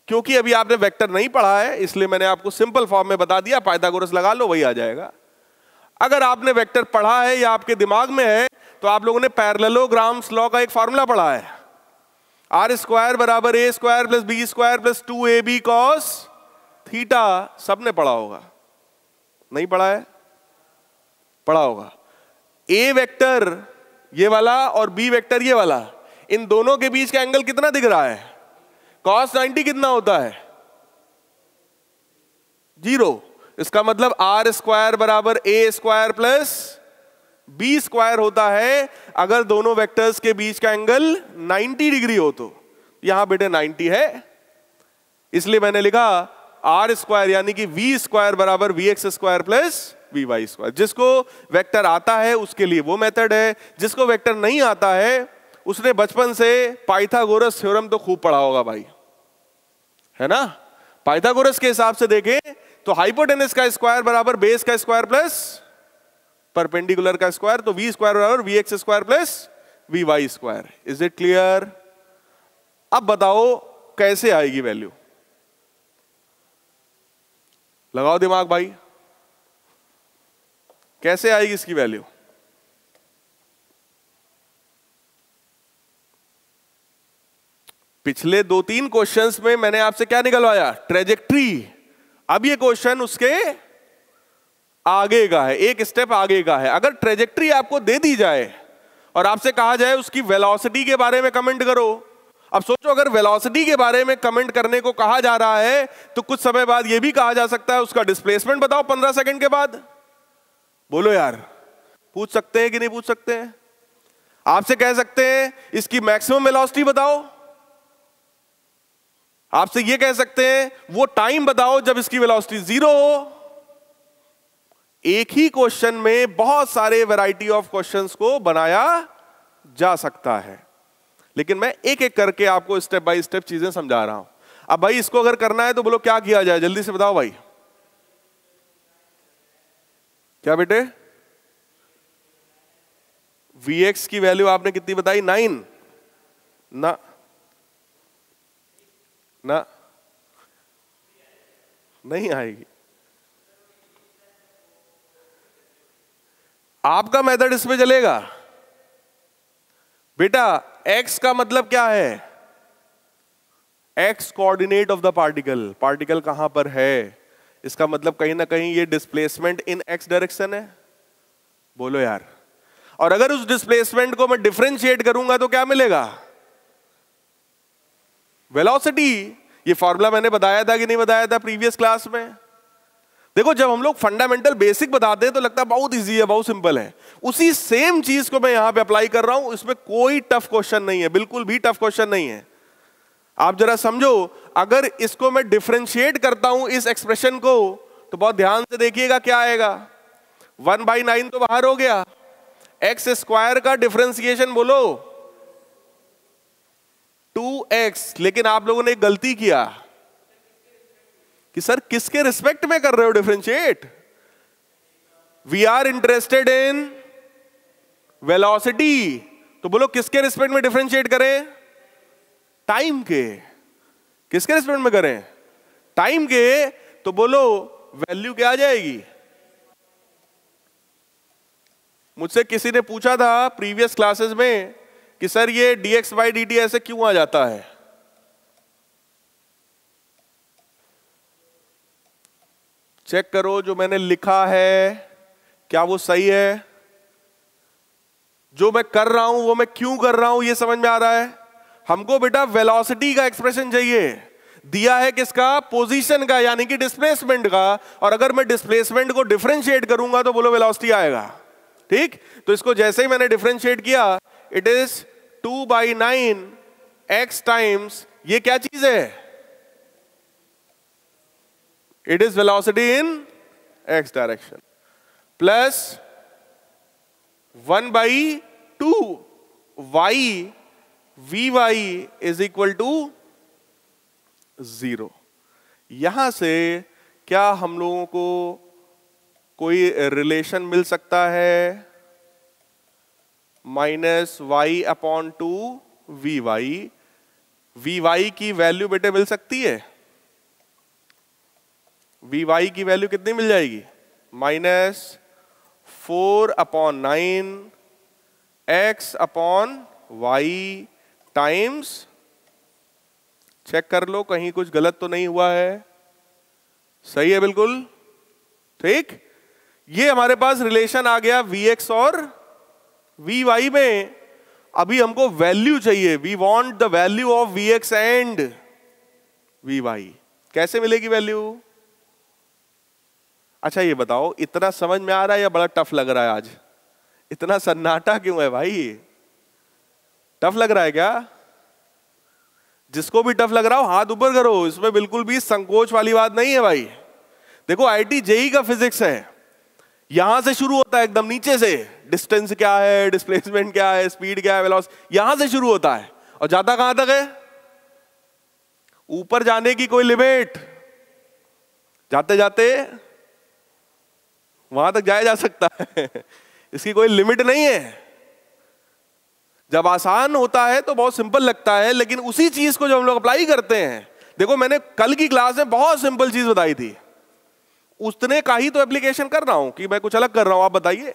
क्योंकि अभी आपने वेक्टर नहीं पढ़ा है इसलिए मैंने आपको सिंपल फॉर्म में बता दिया, पाइथागोरस लगा लो वही आ जाएगा। अगर आपने वेक्टर पढ़ा है या आपके दिमाग में है तो आप लोगों ने पैरेललोग्राम्स लॉ का एक फॉर्मूला पढ़ा है, आर स्क्वायर बराबर a square plus b square plus 2ab cos theta. सबने पढ़ा होगा, नहीं पढ़ा है? पढ़ा होगा। ए वेक्टर ये वाला और बी वेक्टर ये वाला, इन दोनों के बीच का एंगल कितना दिख रहा है? cos 90 कितना होता है? 0। इसका मतलब आर स्क्वायर बराबर a square plus b square होता है अगर दोनों वेक्टर्स के बीच का एंगल 90 डिग्री हो। तो यहां बेटे 90 है, इसलिए मैंने लिखा आर स्क्वायर यानी कि वी स्क्वायर बराबर v x square plus v y square. जिसको वेक्टर आता है उसके लिए वो मेथड है, जिसको वेक्टर नहीं आता है उसने बचपन से पाइथागोरस थ्योरम तो खूब पढ़ा होगा भाई, है ना? पाइथागोरस के हिसाब से देखें तो हाइपोटेनस का स्क्वायर बराबर बेस का स्क्वायर प्लस परपेंडिकुलर का स्क्वायर, तो वी स्क्वायर बराबर v x square plus v y square. Is it clear? अब बताओ कैसे आएगी वैल्यू? लगाओ दिमाग भाई, कैसे आएगी इसकी वैल्यू? पिछले 2-3 क्वेश्चंस में मैंने आपसे क्या निकलवाया? ट्रेजेक्ट्री। अब ये क्वेश्चन उसके आगे का है, एक स्टेप आगे का है। अगर ट्रेजेक्ट्री आपको दे दी जाए और आपसे कहा जाए उसकी वेलोसिटी के बारे में कमेंट करो, अब सोचो अगर वेलोसिटी के बारे में कमेंट करने को कहा जा रहा है तो कुछ समय बाद यह भी कहा जा सकता है उसका डिस्प्लेसमेंट बताओ 15 सेकंड के बाद। बोलो यार, पूछ सकते हैं कि नहीं पूछ सकते हैं? आपसे कह सकते हैं इसकी मैक्सिमम वेलोसिटी बताओ, आपसे ये कह सकते हैं वो टाइम बताओ जब इसकी वेलोसिटी 0 हो। एक ही क्वेश्चन में बहुत सारे वैरायटी ऑफ क्वेश्चंस को बनाया जा सकता है, लेकिन मैं एक एक करके आपको स्टेप बाय स्टेप चीजें समझा रहा हूं। अब भाई इसको अगर करना है तो बोलो क्या किया जाए, जल्दी से बताओ भाई। क्या बेटे? Vx की वैल्यू आपने कितनी बताई? 9 ना ना नहीं आएगी। आपका मेथड इसमें चलेगा बेटा। x का मतलब क्या है? x coordinate of the particle, particle कहां पर है, इसका मतलब कहीं ना कहीं ये डिस्प्लेसमेंट इन x डायरेक्शन है। बोलो यार। और अगर उस डिस्प्लेसमेंट को मैं डिफरेंशिएट करूंगा तो क्या मिलेगा? वेलोसिटी। ये फॉर्मूला मैंने बताया था कि नहीं बताया था प्रीवियस क्लास में? देखो जब हम लोग फंडामेंटल बेसिक बताते हैं तो लगता है बहुत इजी है, बहुत सिंपल है। उसी सेम चीज को मैं यहां पे अप्लाई कर रहा हूं, इसमें कोई टफ क्वेश्चन नहीं है, बिल्कुल भी टफ क्वेश्चन नहीं है। आप जरा समझो, अगर इसको मैं डिफरेंशिएट करता हूं इस एक्सप्रेशन को, तो बहुत ध्यान से देखिएगा क्या आएगा। 1/9 तो बाहर हो गया, एक्स स्क्वायर का डिफरेंशिएशन बोलो 2x। लेकिन आप लोगों ने एक गलती किया कि सर किसके रिस्पेक्ट में कर रहे हो differentiate? We are interested in velocity, तो बोलो किसके रिस्पेक्ट में डिफरेंशिएट करें? टाइम के। किसके रिस्पेक्ट में करें? टाइम के। तो बोलो वैल्यू क्या आ जाएगी? मुझसे किसी ने पूछा था प्रीवियस क्लासेस में कि सर ये dx/dt ऐसे क्यों आ जाता है? चेक करो जो मैंने लिखा है क्या वो सही है? जो मैं कर रहा हूं वो मैं क्यों कर रहा हूं, ये समझ में आ रहा है? हमको बेटा वेलोसिटी का एक्सप्रेशन चाहिए, दिया है किसका? पोजीशन का, यानी कि डिस्प्लेसमेंट का। और अगर मैं डिस्प्लेसमेंट को डिफरेंशिएट करूंगा तो बोलो वेलोसिटी आएगा। ठीक, तो इसको जैसे ही मैंने डिफरेंशिएट किया, इट इज 2/9 x टाइम्स, ये क्या चीज है? It is velocity in x direction, plus 1/2 y vy is equal to 0। यहां से क्या हम लोगों को कोई रिलेशन मिल सकता है? -y/2 vy। vy की वैल्यू बेटे मिल सकती है? vy की वैल्यू कितनी मिल जाएगी? -4/9 x/y टाइम्स, चेक कर लो कहीं कुछ गलत तो नहीं हुआ है, सही है बिल्कुल। ठीक, ये हमारे पास रिलेशन आ गया vx और vy में। अभी हमको वैल्यू चाहिए, we want the value of vx and vy। कैसे मिलेगी वैल्यू? अच्छा ये बताओ, इतना समझ में आ रहा है या बड़ा टफ लग रहा है? आज इतना सन्नाटा क्यों है भाई? टफ लग रहा है क्या? जिसको भी टफ लग रहा हो हाथ ऊपर करो, इसमें बिल्कुल भी संकोच वाली बात नहीं है भाई। देखो IIT JEE का फिजिक्स है, यहां से शुरू होता है एकदम नीचे से। डिस्टेंस क्या है, डिस्प्लेसमेंट क्या है, स्पीड क्या है, वेलोसिटी, यहां से शुरू होता है और जाता कहां तक है? ऊपर जाने की कोई लिमिट? जाते जाते वहां तक जाया जा सकता है इसकी कोई लिमिट नहीं है। जब आसान होता है तो बहुत सिंपल लगता है, लेकिन उसी चीज को जब हम लोग अप्लाई करते हैं, देखो मैंने कल की क्लास में बहुत सिंपल चीज बताई थी, उतने का ही तो एप्लीकेशन कर रहा हूं कि मैं कुछ अलग कर रहा हूं। आप बताइए,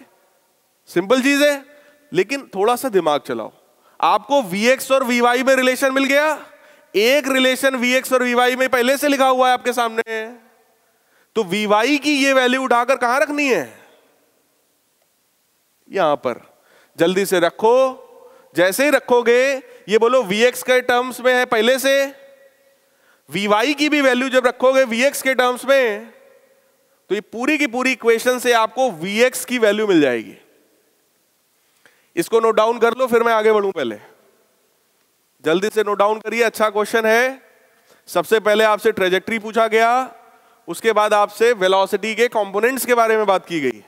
सिंपल चीज है, लेकिन थोड़ा सा दिमाग चलाओ। आपको Vx और Vy में रिलेशन मिल गया, एक रिलेशन Vx और Vy में पहले से लिखा हुआ है आपके सामने, तो Vy की ये वैल्यू उठाकर कहां रखनी है? यहां पर। जल्दी से रखो, जैसे ही रखोगे ये बोलो Vx के टर्म्स में है पहले से, Vy की भी वैल्यू जब रखोगे Vx के टर्म्स में, तो ये पूरी की पूरी इक्वेशन से आपको Vx की वैल्यू मिल जाएगी। इसको नोट डाउन कर लो, फिर मैं आगे बढ़ूं। पहले जल्दी से नोट डाउन करिए, अच्छा क्वेश्चन है। सबसे पहले आपसे ट्रेजेक्ट्री पूछा गया, उसके बाद आपसे वेलोसिटी के कंपोनेंट्स के बारे में बात की गई।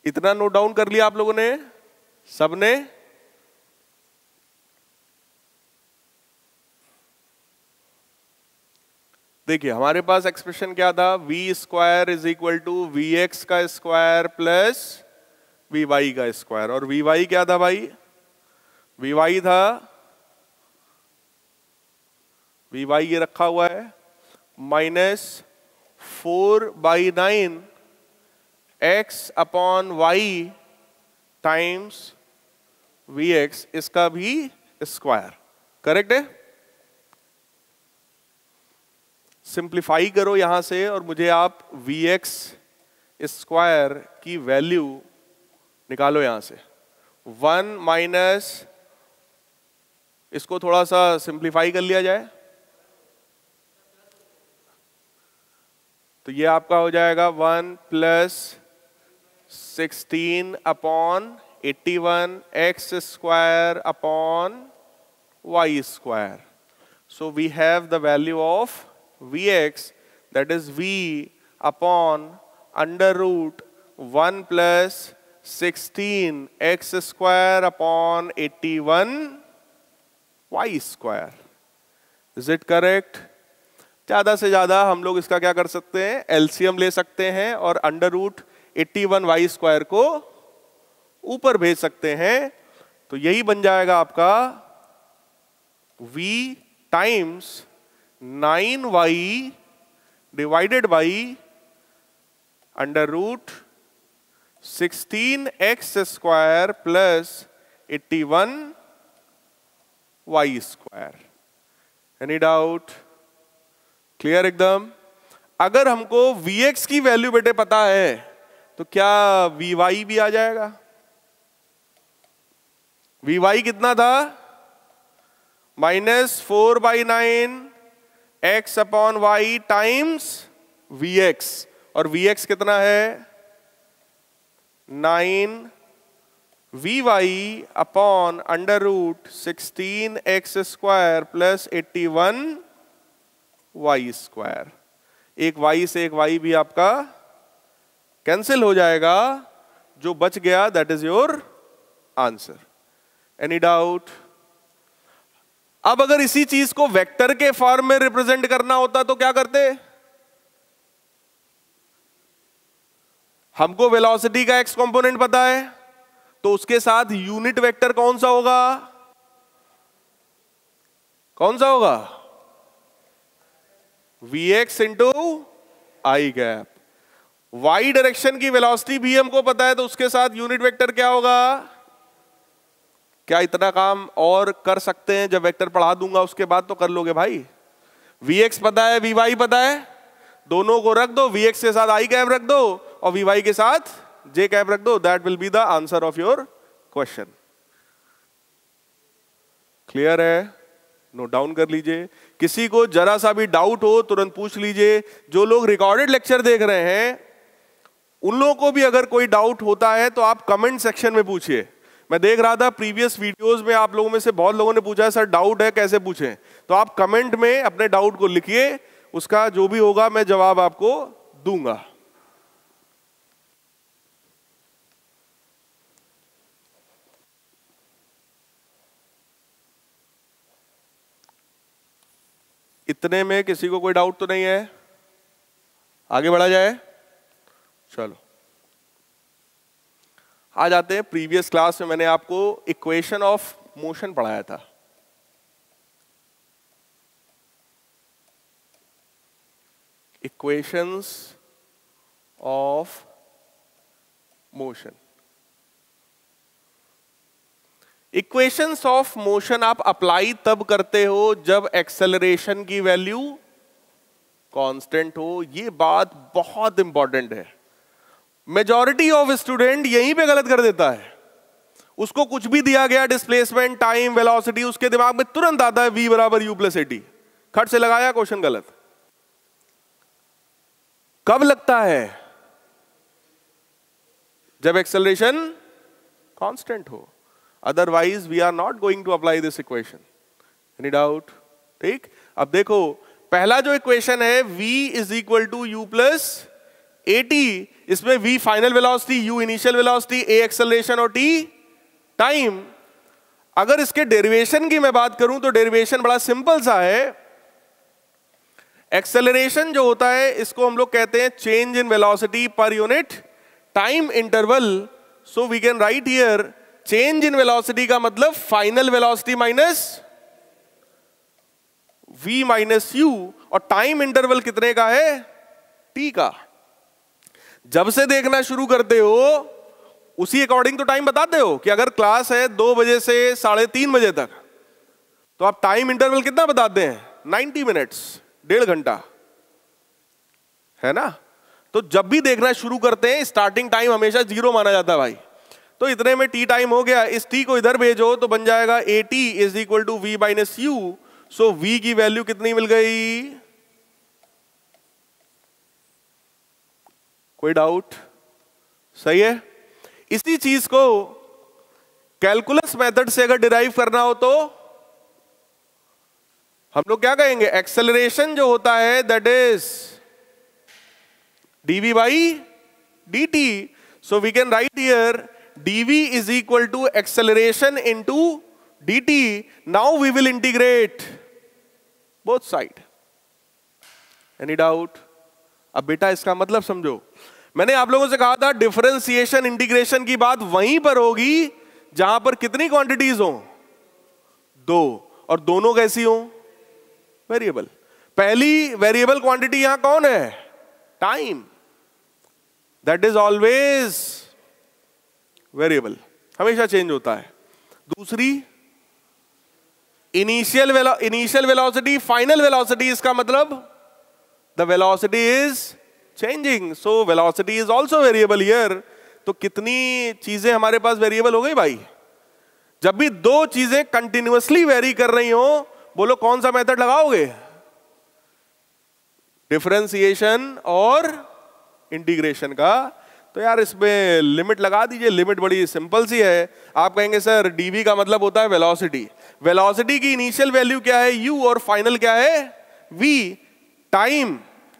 इतना नोट डाउन कर लिया आप लोगों ने, सबने? देखिए हमारे पास एक्सप्रेशन क्या था, v square is equal to v x का स्क्वायर प्लस वी वाई का स्क्वायर। और वी वाई क्या था भाई? वी वाई था, वी वाई ये रखा हुआ है, -4/9 x upon y times v x, इसका भी स्क्वायर। करेक्ट है? सिंप्लीफाई करो यहां से और मुझे आप वी एक्स स्क्वायर की वैल्यू निकालो यहां से। 1 माइनस, इसको थोड़ा सा सिंप्लीफाई कर लिया जाए तो ये आपका हो जाएगा 1 plus 16 upon 81 x square upon y square. So we have the value of Vx, that is V upon under root 1 plus 16 x square upon 81 y square. Is it correct? ज्यादा से ज्यादा हम लोग इसका क्या कर सकते हैं, एलसीएम ले सकते हैं और अंडर रूट 81 वाई स्क्वायर को ऊपर भेज सकते हैं। तो यही बन जाएगा आपका v times 9y divided by under root 16x square plus 81 y square. Any doubt? Clear एकदम? अगर हमको vx की वैल्यू बेटे पता है तो क्या vy भी आ जाएगा? vy कितना था? -4/9 x upon y times vx, और vx कितना है? 9 vy upon under root 16x square plus 81 y square. एक y से एक y भी आपका कैंसिल हो जाएगा, जो बच गया that is your answer. Any doubt? अब अगर इसी चीज को वेक्टर के फॉर्म में रिप्रेजेंट करना होता तो क्या करते? हमको वेलोसिटी का एक्स कंपोनेंट पता है, तो उसके साथ यूनिट वेक्टर कौन सा होगा? कौन सा होगा? Vx इंटू आई गैप। वाई डायरेक्शन की वेलोसिटी भी हमको पता है, तो उसके साथ यूनिट वेक्टर क्या होगा? क्या इतना काम और कर सकते हैं? जब वेक्टर पढ़ा दूंगा उसके बाद तो कर लोगे भाई। Vx पता है, Vy पता है, दोनों को रख दो, Vx के साथ आई कैप रख दो और Vy के साथ j कैप रख दो, that will be the answer of your question. Clear है? नोट डाउन कर लीजिए। किसी को जरा सा भी डाउट हो तुरंत पूछ लीजिए। जो लोग रिकॉर्डेड लेक्चर देख रहे हैं उन लोगों को भी अगर कोई डाउट होता है तो आप कमेंट सेक्शन में पूछिए। मैं देख रहा था प्रीवियस वीडियोस में आप लोगों में से बहुत लोगों ने पूछा है सर डाउट है कैसे पूछें, तो आप कमेंट में अपने डाउट को लिखिए, उसका जो भी होगा मैं जवाब आपको दूंगा। इतने में किसी को कोई डाउट तो नहीं है? आगे बढ़ा जाए? चलो आ जाते हैं। प्रीवियस क्लास में मैंने आपको इक्वेशन ऑफ मोशन पढ़ाया था। Equations of motion. Equations of motion आप अप्लाई तब करते हो जब एक्सेलरेशन की वैल्यू कांस्टेंट हो। ये बात बहुत इंपॉर्टेंट है, मेजॉरिटी ऑफ स्टूडेंट यहीं पे गलत कर देता है। उसको कुछ भी दिया गया, डिस्प्लेसमेंट, टाइम, वेलोसिटी, उसके दिमाग में तुरंत आता है v बराबर u प्लस एटी, खट से लगाया, क्वेश्चन गलत। कब लगता है? जब एक्सेलरेशन कांस्टेंट हो, otherwise we are not going to apply this equation. Any doubt? ठीक, अब देखो पहला जो इक्वेशन है v is equal to u plus a t, इसमें v final velocity, u initial velocity, a acceleration और t टाइम। अगर इसके डेरिवेशन की मैं बात करूं तो डेरिवेशन बड़ा सिंपल सा है। एक्सेलरेशन जो होता है इसको हम लोग कहते हैं change in velocity per unit time interval. So we can write here change in velocity का मतलब final velocity minus v minus u, और टाइम इंटरवल कितने का है? t का। जब से देखना शुरू करते हो उसी अकॉर्डिंग तो टाइम बताते हो कि अगर क्लास है 2 बजे से 3:30 बजे तक, तो आप टाइम इंटरवल कितना बताते हैं? 90 मिनट्स, 1.5 घंटा, है ना। तो जब भी देखना शुरू करते हैं स्टार्टिंग टाइम हमेशा 0 माना जाता है भाई। तो इतने में टी टाइम हो गया, इस टी को इधर भेजो तो बन जाएगा AT is equal to v minus u. So v की वैल्यू कितनी मिल गई? कोई डाउट? सही है। इसी चीज को कैलकुलस मेथड से अगर डिराइव करना हो तो हम लोग क्या कहेंगे? एक्सेलरेशन जो होता है that is dv by dt। So we can write here dv is equal to acceleration into dt। Now we will integrate both side. Any doubt? अब बेटा इसका मतलब समझो, मैंने आप लोगों से कहा था डिफरेंशिएशन इंटीग्रेशन की बात वहीं पर होगी जहां पर कितनी क्वांटिटीज हो? 2, और दोनों कैसी हो? वेरिएबल। पहली वेरिएबल क्वांटिटी यहां कौन है? Time, that is always variable, हमेशा चेंज होता है। दूसरी इनिशियल वेलोसिटी, फाइनल वेलोसिटी, इसका मतलब the velocity is changing, so velocity is also variable here. तो कितनी चीजें हमारे पास वेरिएबल हो गई भाई? जब भी 2 चीजें कंटिन्यूअसली वेरी कर रही हो, बोलो कौन सा मेथड लगाओगे? डिफरेंशिएशन और इंटीग्रेशन का। तो यार इसमें लिमिट लगा दीजिए, लिमिट बड़ी सिंपल सी है। आप कहेंगे सर dv का मतलब होता है वेलोसिटी, वेलोसिटी की इनिशियल वैल्यू क्या है? u, और फाइनल क्या है? v।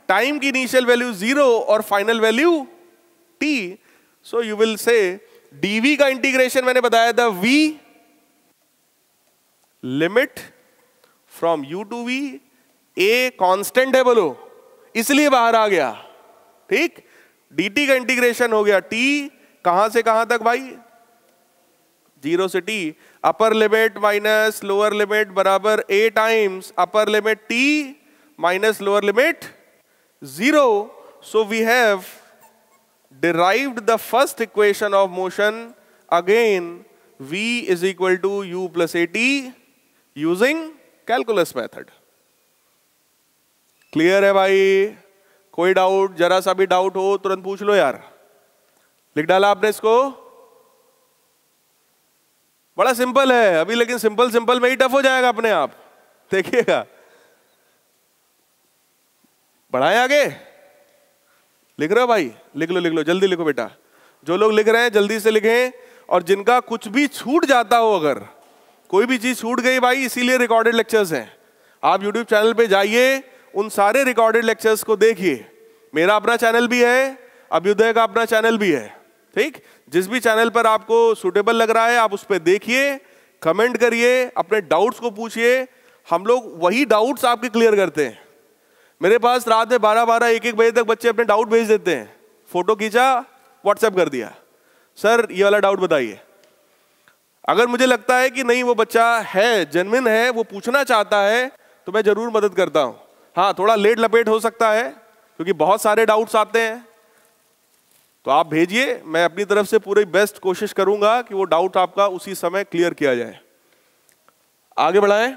टाइम की इनिशियल वैल्यू 0 और final value t। So you will say dv का इंटीग्रेशन मैंने बताया था v limit from u to v। a constant है बोलो, इसलिए बाहर आ गया। ठीक, dt का इंटीग्रेशन हो गया t कहां से कहां तक भाई? 0 से t। Upper limit minus lower limit बराबर a times upper limit t minus lower limit 0. So we have derived the first equation of motion again v is equal to u plus at using calculus method. Clear है भाई? कोई doubt? जरा सा भी doubt हो तुरंत पूछ लो यार। लिख डाला आपने इसको? बड़ा सिंपल है अभी, लेकिन सिंपल में ही टफ हो जाएगा अपने आप, देखिएगा। बढ़ाएं आगे? लिख रहे हो भाई? लिख लो जल्दी लिखो बेटा। जो लोग लिख रहे हैं जल्दी से लिखें, और जिनका कुछ भी छूट जाता हो, अगर कोई भी चीज छूट गई भाई, इसीलिए रिकॉर्डेड लेक्चर्स हैं। आप यूट्यूब चैनल पे जाइए, उन सारे रिकॉर्डेड लेक्चर्स को देखिए। मेरा अपना चैनल भी है, अभ्युदय का अपना चैनल भी है। ठीक, जिस भी चैनल पर आपको सुटेबल लग रहा है आप उस पर देखिए, कमेंट करिए, अपने डाउट्स को पूछिए। हम लोग वही डाउट्स आपके क्लियर करते हैं। मेरे पास रात में 12-12, 1-1 बजे तक बच्चे अपने डाउट भेज देते हैं। फोटो खींचा, व्हाट्सएप कर दिया, सर ये वाला डाउट बताइए। अगर मुझे लगता है कि नहीं वो बच्चा है, जेन्युइन है, वो पूछना चाहता है, तो मैं जरूर मदद करता हूं। हाँ, थोड़ा लेट लपेट हो सकता है क्योंकि बहुत सारे डाउट्स आते हैं, तो आप भेजिए, मैं अपनी तरफ से पूरी बेस्ट कोशिश करूंगा कि वो डाउट आपका उसी समय क्लियर किया जाए। आगे बढ़ाएं।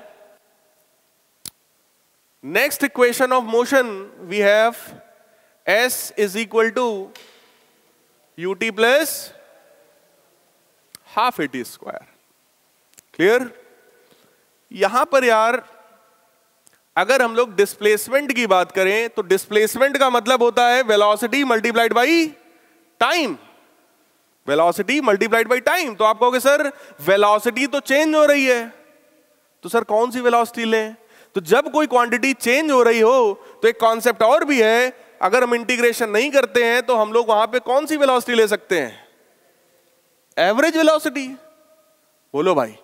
Next equation of motion we have s is equal to ut plus half a t square. Clear? यहां पर यार अगर हम लोग डिस्प्लेसमेंट की बात करें तो डिस्प्लेसमेंट का मतलब होता है velocity multiplied by time. Velocity multiplied by time. तो आप कहोगे सर वेलोसिटी तो चेंज हो रही है, तो सर कौन सी वेलोसिटी लें? तो जब कोई क्वांटिटी चेंज हो रही हो तो एक कॉन्सेप्ट और भी है, अगर हम इंटीग्रेशन नहीं करते हैं तो हम लोग वहां पे कौन सी वेलोसिटी ले सकते हैं? Average velocity. बोलो भाई।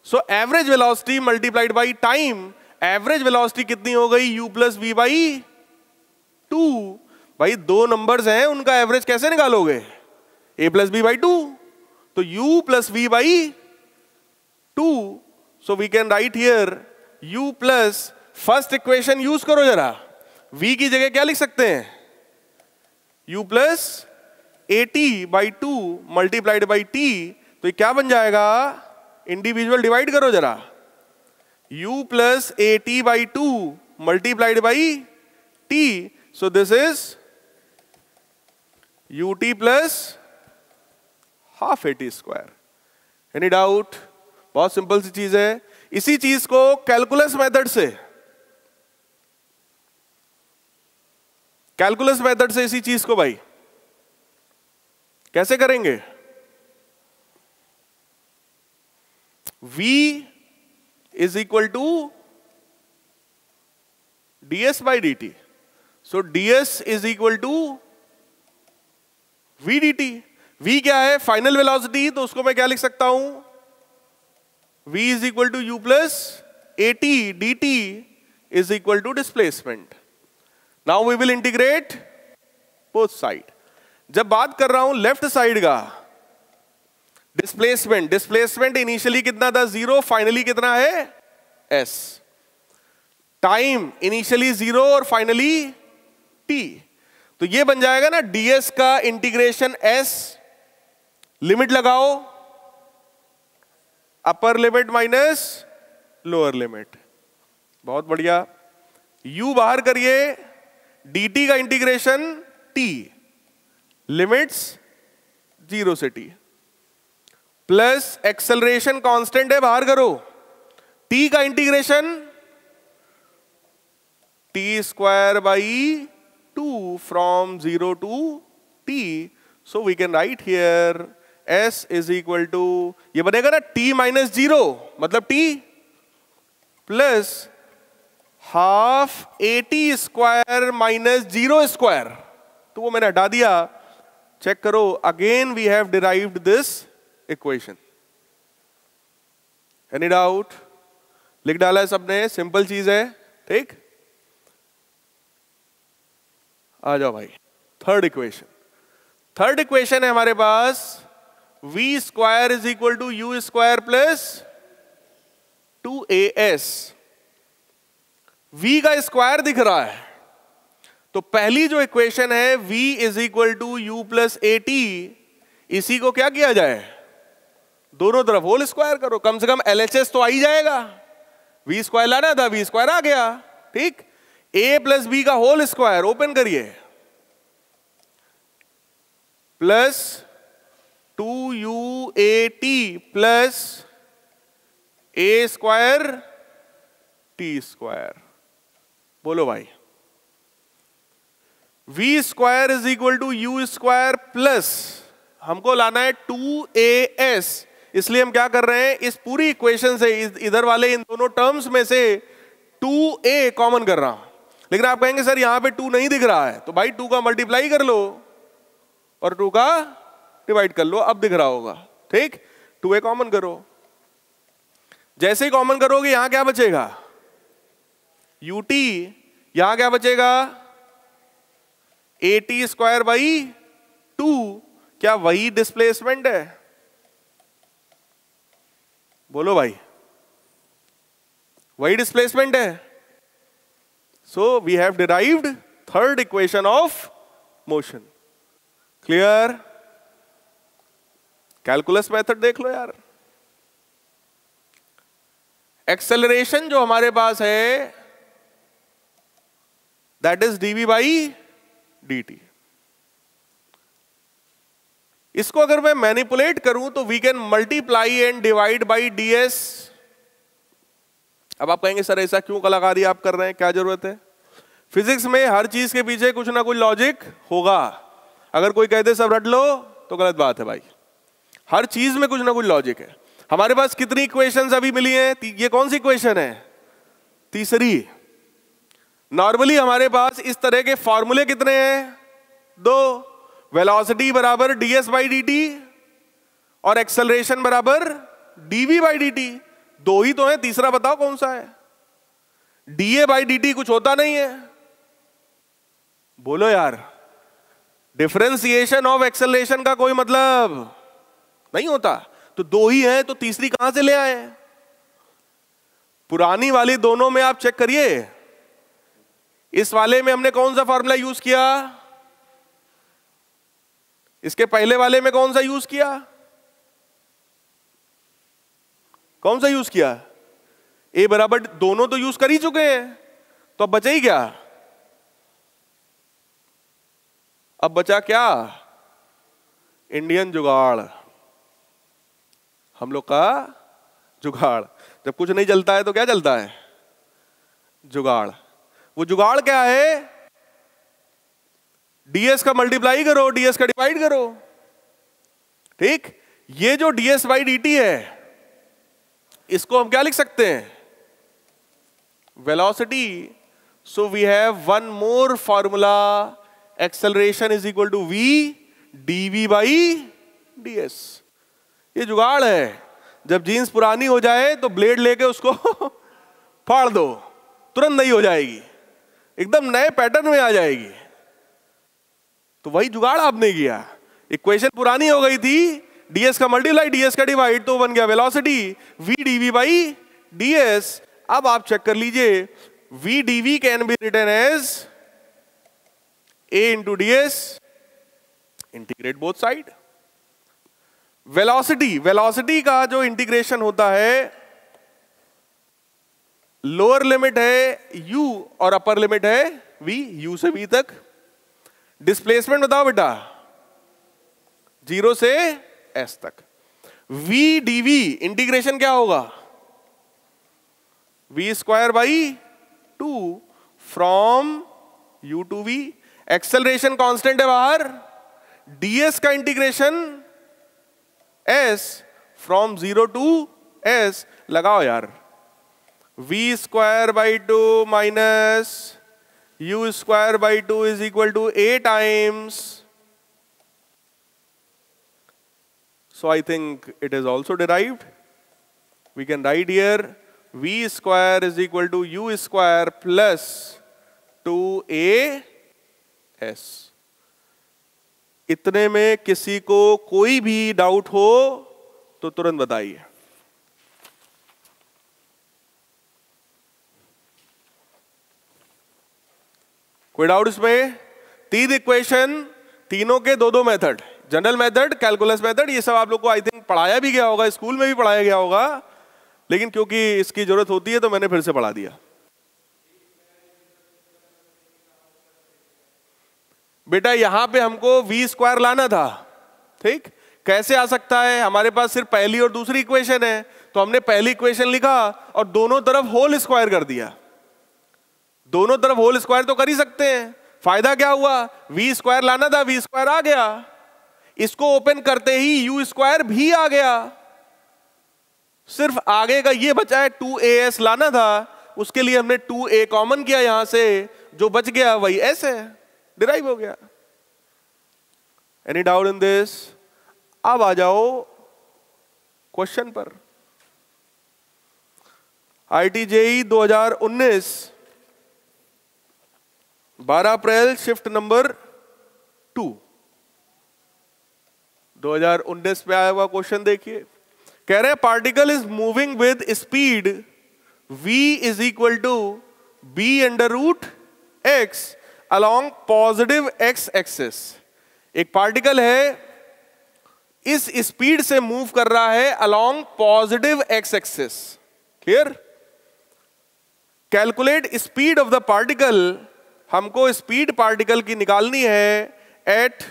So average velocity multiplied by time, average velocity कितनी हो गई? u plus v by two. भाई दो नंबर्स हैं, उनका एवरेज कैसे निकालोगे? a plus b by two. तो u plus v by two. So we can write here u plus, first equation use करो जरा, v की जगह क्या लिख सकते हैं? u plus a t by two multiplied by T. तो ये क्या बन जाएगा? इंडिविजुअल डिवाइड करो जरा, u plus a t by two multiplied by t. So this is ut plus half a t square. Any doubt? बहुत simple सी चीज है। इसी चीज को कैलकुलस मेथड से, कैलकुलस मेथड से इसी चीज को भाई कैसे करेंगे? v is equal to ds by d t. So ds is equal to v dt। v क्या है? Final velocity. तो उसको मैं क्या लिख सकता हूं? v is equal to u plus a t d t is equal to displacement. Now we will integrate both side. जब बात कर रहा हूं लेफ्ट साइड का डिस्प्लेसमेंट, डिस्प्लेसमेंट इनिशियली कितना था? 0, फाइनली कितना है? s। टाइम इनिशियली 0 और फाइनली t। तो ये बन जाएगा ना ds का इंटीग्रेशन s, लिमिट लगाओ, upper limit minus lower limit. बहुत बढ़िया। u बाहर करिए, dt का इंटीग्रेशन t, लिमिट्स 0 से t, प्लस एक्सेलरेशन कांस्टेंट है, बाहर करो, t का integration t square by two from 0 to t। So we can write here s is equal to, ये बनेगा ना t माइनस 0 मतलब t plus half a t square minus 0 square. तो वो मैंने हटा दिया। चेक करो, again we have derived this equation. Any doubt? लिख डाला है सबने, सिंपल चीज है। ठीक, आ जाओ भाई। थर्ड इक्वेशन, थर्ड इक्वेशन है हमारे पास v square is equal to u square plus 2as। v का स्क्वायर दिख रहा है, तो पहली जो इक्वेशन है v is equal to u plus a t, इसी को क्या किया जाए? दोनों तरफ होल स्क्वायर करो, कम से कम LHS तो आ ही जाएगा। v स्क्वायर लाना था, v स्क्वायर आ गया। ठीक, a प्लस बी का होल स्क्वायर ओपन करिए, plus 2uat plus a square t square. बोलो भाई, v square is equal to u square plus हमको लाना है 2as, इसलिए हम क्या कर रहे हैं, इस पूरी इक्वेशन से इधर वाले इन दोनों टर्म्स में से 2a कॉमन कर रहा हूं। लेकिन आप कहेंगे सर यहां पे 2 नहीं दिख रहा है, तो भाई 2 का मल्टीप्लाई कर लो और 2 का डिवाइड कर लो, अब दिख रहा होगा। ठीक, 2a कॉमन करो, जैसे ही कॉमन करोगे यहां क्या बचेगा? ut, यहां क्या बचेगा? at square by 2। क्या वही डिस्प्लेसमेंट है? बोलो भाई, वही डिस्प्लेसमेंट है। So we have derived third equation of motion. Clear? Calculus method देख लो यार। एक्सेलरेशन जो हमारे पास है that is dv by dt। इसको अगर मैं मैनिपुलेट करूं तो we can multiply and divide by ds। अब आप कहेंगे सर ऐसा क्यों कलाकारी आप कर रहे हैं, क्या जरूरत है? फिजिक्स में हर चीज के पीछे कुछ ना कुछ लॉजिक होगा। अगर कोई कहते सब रट लो तो गलत बात है भाई, हर चीज में कुछ ना कुछ लॉजिक है। हमारे पास कितनी इक्वेशंस अभी मिली हैं? ये कौन सी इक्वेशन है? तीसरी। नॉर्मली हमारे पास इस तरह के फॉर्मूले कितने हैं? दो। वेलोसिटी बराबर ds बाई dt और एक्सेलरेशन बराबर dv बाई dt। दो ही तो है, तीसरा बताओ कौन सा है? da बाई dt कुछ होता नहीं है, बोलो यार। डिफरेंशिएशन ऑफ एक्सेलरेशन का कोई मतलब नहीं होता, तो दो ही है, तो तीसरी कहां से ले आए? पुरानी वाली दोनों में आप चेक करिए, इस वाले में हमने कौन सा फॉर्मूला यूज किया, इसके पहले वाले में कौन सा यूज किया, कौन सा यूज किया? ए बराबर, दोनों तो यूज कर ही चुके हैं, तो अब बचा ही क्या? अब बचा क्या? इंडियन जुगाड़, हम लोग का जुगाड़। जब कुछ नहीं चलता है तो क्या चलता है? जुगाड़। वो जुगाड़ क्या है? ds का मल्टीप्लाई करो, ds का डिवाइड करो, ठीक। ये जो ds बाई dt है, इसको हम क्या लिख सकते हैं? Velocity. So we have one more formula, acceleration is equal to v dv by ds। ये जुगाड़ है। जब जीन्स पुरानी हो जाए तो ब्लेड लेके उसको फाड़ दो, तुरंत नई हो जाएगी, एकदम नए पैटर्न में आ जाएगी। तो वही जुगाड़ आपने किया। इक्वेशन पुरानी हो गई थी, ds का मल्टीप्लाई ds का डिवाइड, तो बन गया velocity v dv by ds। अब आप चेक कर लीजिए, v dv can be written as a into ds, integrate both side. Velocity का जो इंटीग्रेशन होता है, लोअर लिमिट है u और अपर लिमिट है v, u से v तक। डिस्प्लेसमेंट बताओ बेटा, 0 से s तक। v dv इंटीग्रेशन क्या होगा? v square by 2 from u to v। Acceleration constant है बाहर, ds का integration s from 0 to s। लगाओ यार, v square by 2 minus u square by 2 is equal to a times. So I think it is also derived. We can write here v square is equal to u square plus 2as। इतने में किसी को कोई भी doubt हो तो तुरंत बताइए। कोई डाउट इसमें? तीन इक्वेशन, तीनों के दो दो method, general method, calculus method, ये सब आप लोग को आई थिंक पढ़ाया भी गया होगा, स्कूल में भी पढ़ाया गया होगा, लेकिन क्योंकि इसकी जरूरत होती है तो मैंने फिर से पढ़ा दिया। बेटा यहां पे हमको v स्क्वायर लाना था, ठीक। कैसे आ सकता है? हमारे पास सिर्फ पहली और दूसरी इक्वेशन है, तो हमने पहली इक्वेशन लिखा और दोनों तरफ होल स्क्वायर कर दिया। दोनों तरफ होल स्क्वायर तो कर ही सकते हैं, फायदा क्या हुआ? v स्क्वायर लाना था, v स्क्वायर आ गया। इसको ओपन करते ही u स्क्वायर भी आ गया। सिर्फ आगे का ये बचा है, 2as लाना था, उसके लिए हमने 2a कॉमन किया, यहां से जो बच गया वही s है, डिराइव हो गया। Any doubt in this? अब आ जाओ क्वेश्चन पर। IIT JEE 2019 12 अप्रैल, शिफ्ट नंबर 2, 2019 में आया हुआ क्वेश्चन देखिए। कह रहे हैं particle is moving with speed v is equal to b under root x along positive x axis. एक पार्टिकल है, इस स्पीड से मूव कर रहा है along positive x axis. Clear? Calculate speed of the particle हमको स्पीड पार्टिकल की निकालनी है at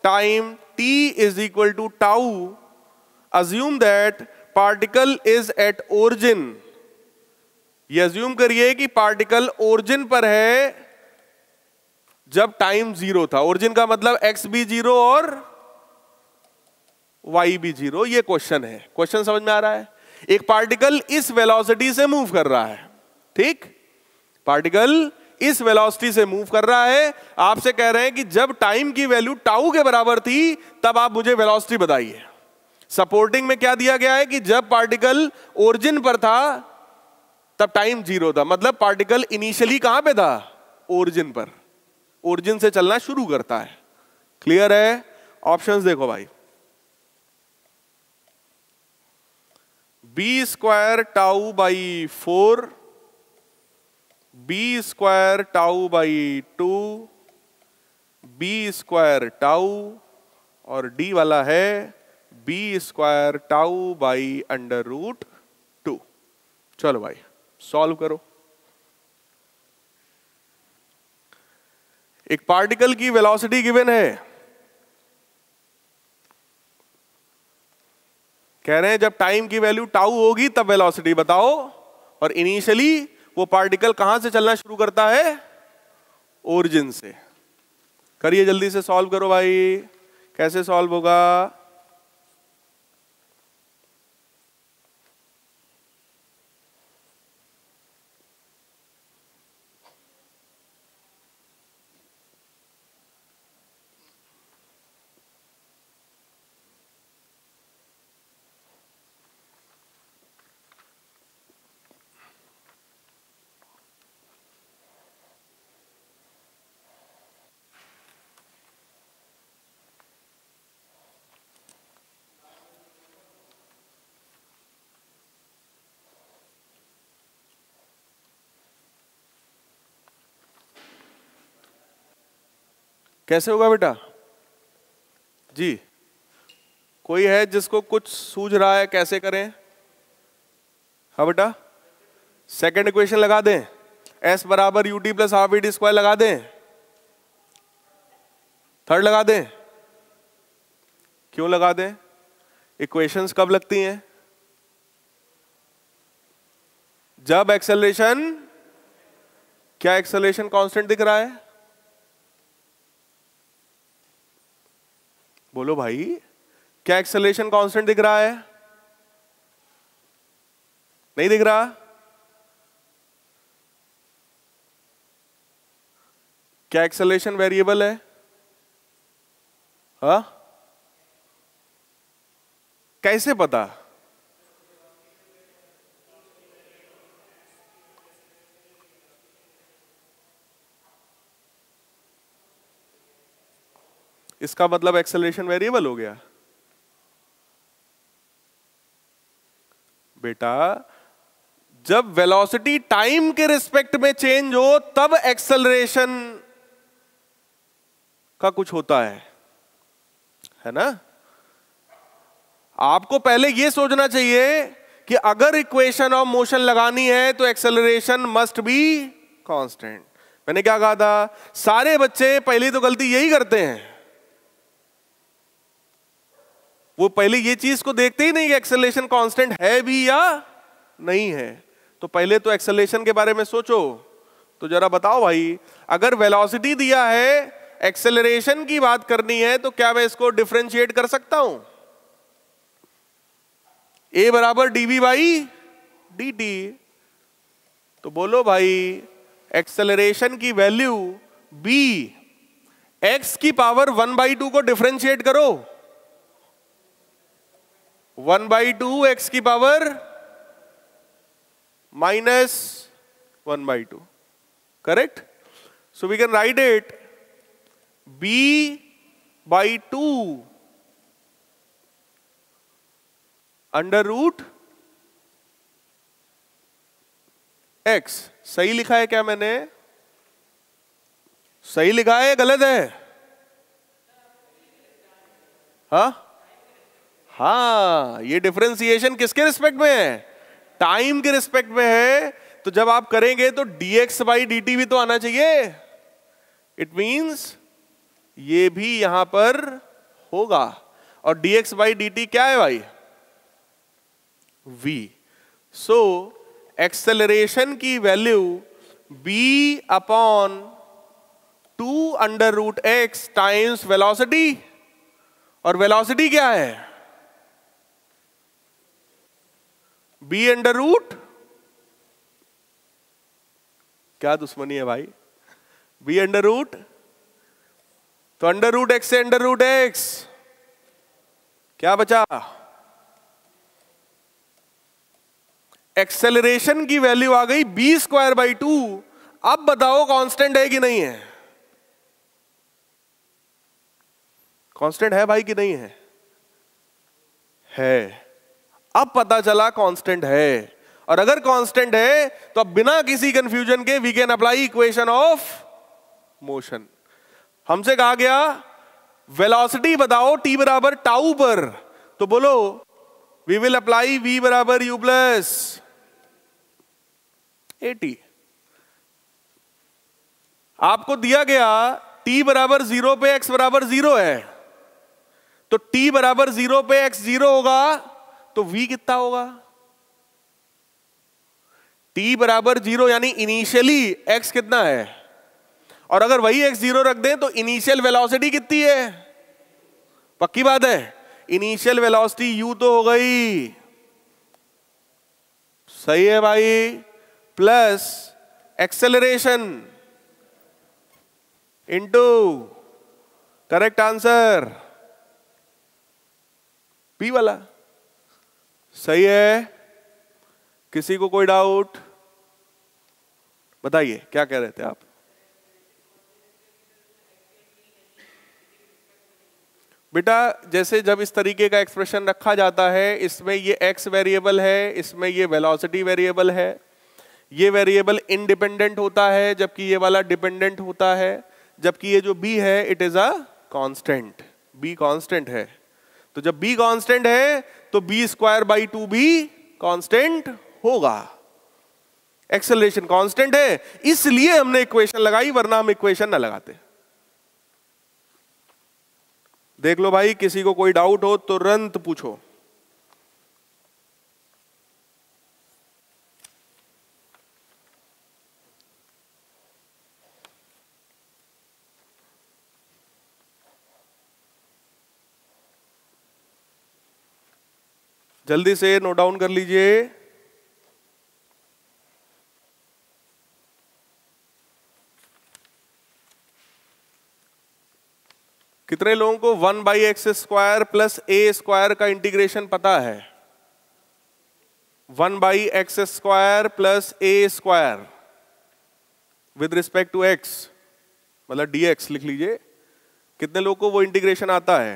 time t is equal to tau, assume that particle is at origin. ये अज्यूम करिए कि पार्टिकल ओरिजिन पर है जब टाइम 0 था। ओरिजिन का मतलब x भी 0 और y भी 0। ये क्वेश्चन है, क्वेश्चन समझ में आ रहा है? एक पार्टिकल इस वेलोसिटी से मूव कर रहा है, ठीक? पार्टिकल इस वेलोसिटी से मूव कर रहा है, आपसे कह रहे हैं कि जब टाइम की वैल्यू टाउ के बराबर थी तब आप मुझे वेलोसिटी बताइए। सपोर्टिंग में क्या दिया गया है कि जब पार्टिकल ओरिजिन पर था तब टाइम 0 था, मतलब पार्टिकल इनिशियली कहां पे था? ओरिजिन पर। ओरिजिन से चलना शुरू करता है। क्लियर है? ऑप्शंस देखो भाई। B square tau by 4, b square tau by 2, b square tau, और डी वाला है b square tau by under root 2। चलो भाई सॉल्व करो। एक पार्टिकल की वेलोसिटी गिवन है, कह रहे हैं जब टाइम की वैल्यू टाउ होगी तब वेलोसिटी बताओ, और इनिशियली वो पार्टिकल कहां से चलना शुरू करता है? ओरिजिन से। करिए जल्दी से सॉल्व करो भाई। कैसे सॉल्व होगा? कैसे होगा बेटा? जी, कोई है जिसको कुछ सूझ रहा है कैसे करें? हाँ बेटा, सेकंड इक्वेशन लगा दें, s बराबर ut plus half v square लगा दें। थर्ड लगा दें? क्यों लगा दें? इक्वेशंस कब लगती हैं? जब एक्सेलरेशन, क्या एक्सेलरेशन कांस्टेंट दिख रहा है? बोलो भाई, क्या एक्सेलरेशन कांस्टेंट दिख रहा है? नहीं दिख रहा? क्या एक्सेलरेशन वेरिएबल है? हाँ, कैसे पता? इसका मतलब एक्सेलरेशन वेरिएबल हो गया। बेटा, जब वेलोसिटी टाइम के रिस्पेक्ट में चेंज हो तब एक्सेलरेशन का कुछ होता है ना? आपको पहले यह सोचना चाहिए कि अगर इक्वेशन ऑफ मोशन लगानी है तो एक्सेलरेशन मस्ट बी कांस्टेंट। मैंने क्या कहा था? सारे बच्चे पहली तो गलती यही करते हैं, वो पहले ये चीज को देखते ही नहीं कि एक्सेलरेशन कांस्टेंट है भी या नहीं है। तो पहले तो एक्सेलरेशन के बारे में सोचो। तो जरा बताओ भाई, अगर वेलोसिटी दिया है, एक्सेलरेशन की बात करनी है, तो क्या मैं इसको डिफरेंशिएट कर सकता हूं? a बराबर dv बाई dt। तो बोलो भाई, एक्सेलरेशन की वैल्यू b, x की पावर 1/2 को डिफरेंशिएट करो। 1/2 x की power -1/2, correct? So we can write it b/2 under root x। सही लिखा है क्या मैंने? सही लिखा है, गलत है? हाँ, ये डिफरेंशिएशन किसके रिस्पेक्ट में है? टाइम के रिस्पेक्ट में है। तो जब आप करेंगे तो dx बाई dt भी तो आना चाहिए। इट मींस ये भी यहां पर होगा। और dx बाई dt क्या है भाई? v। सो एक्सेलरेशन की value b upon 2 under root x times velocity. और वेलोसिटी क्या है? b अंडर रूट, क्या दुश्मनी है भाई? b अंडर रूट, तो अंडर रूट एक्स से अंडर रूट एक्स, क्या बचा? एक्सेलरेशन की वैल्यू आ गई b स्क्वायर बाई 2। अब बताओ कांस्टेंट है कि नहीं है? कांस्टेंट है भाई कि नहीं है? है। अब पता चला कांस्टेंट है। और अगर कांस्टेंट है तो अब बिना किसी कंफ्यूजन के we can apply equation of motion. हमसे कहा गया वेलोसिटी बताओ t बराबर टाउ पर, तो बोलो वी विल अप्लाई v बराबर u प्लस at। आपको दिया गया t बराबर 0 पे x बराबर 0 है, तो t बराबर 0 पे x 0 होगा तो v कितना होगा? t बराबर 0 यानी इनिशियली x कितना है, और अगर वही x 0 रख दें तो इनिशियल वेलोसिटी कितनी है? पक्की बात है, इनिशियल वेलोसिटी u तो हो गई, सही है भाई, plus acceleration into correct answer p वाला। सही है। किसी को कोई डाउट? बताइए क्या कह रहे थे आप? बेटा जैसे जब इस तरीके का एक्सप्रेशन रखा जाता है, इसमें ये x वेरिएबल है, इसमें ये वेलोसिटी वेरिएबल है, ये वेरिएबल इंडिपेंडेंट होता है जबकि ये वाला डिपेंडेंट होता है, जबकि ये जो b है it is a constant, b constant है। तो जब b कांस्टेंट है तो b स्क्वायर बाई 2 भी कांस्टेंट होगा। एक्सेलरेशन कांस्टेंट है इसलिए हमने इक्वेशन लगाई, वरना हम इक्वेशन ना लगाते। देख लो भाई, किसी को कोई डाउट हो तुरंत पूछो। जल्दी से नोट डाउन कर लीजिए। कितने लोगों को 1 by x square plus a square का इंटीग्रेशन पता है? 1 by x square plus a square with respect to x, मतलब dx लिख लीजिए। कितने लोगों को वो इंटीग्रेशन आता है?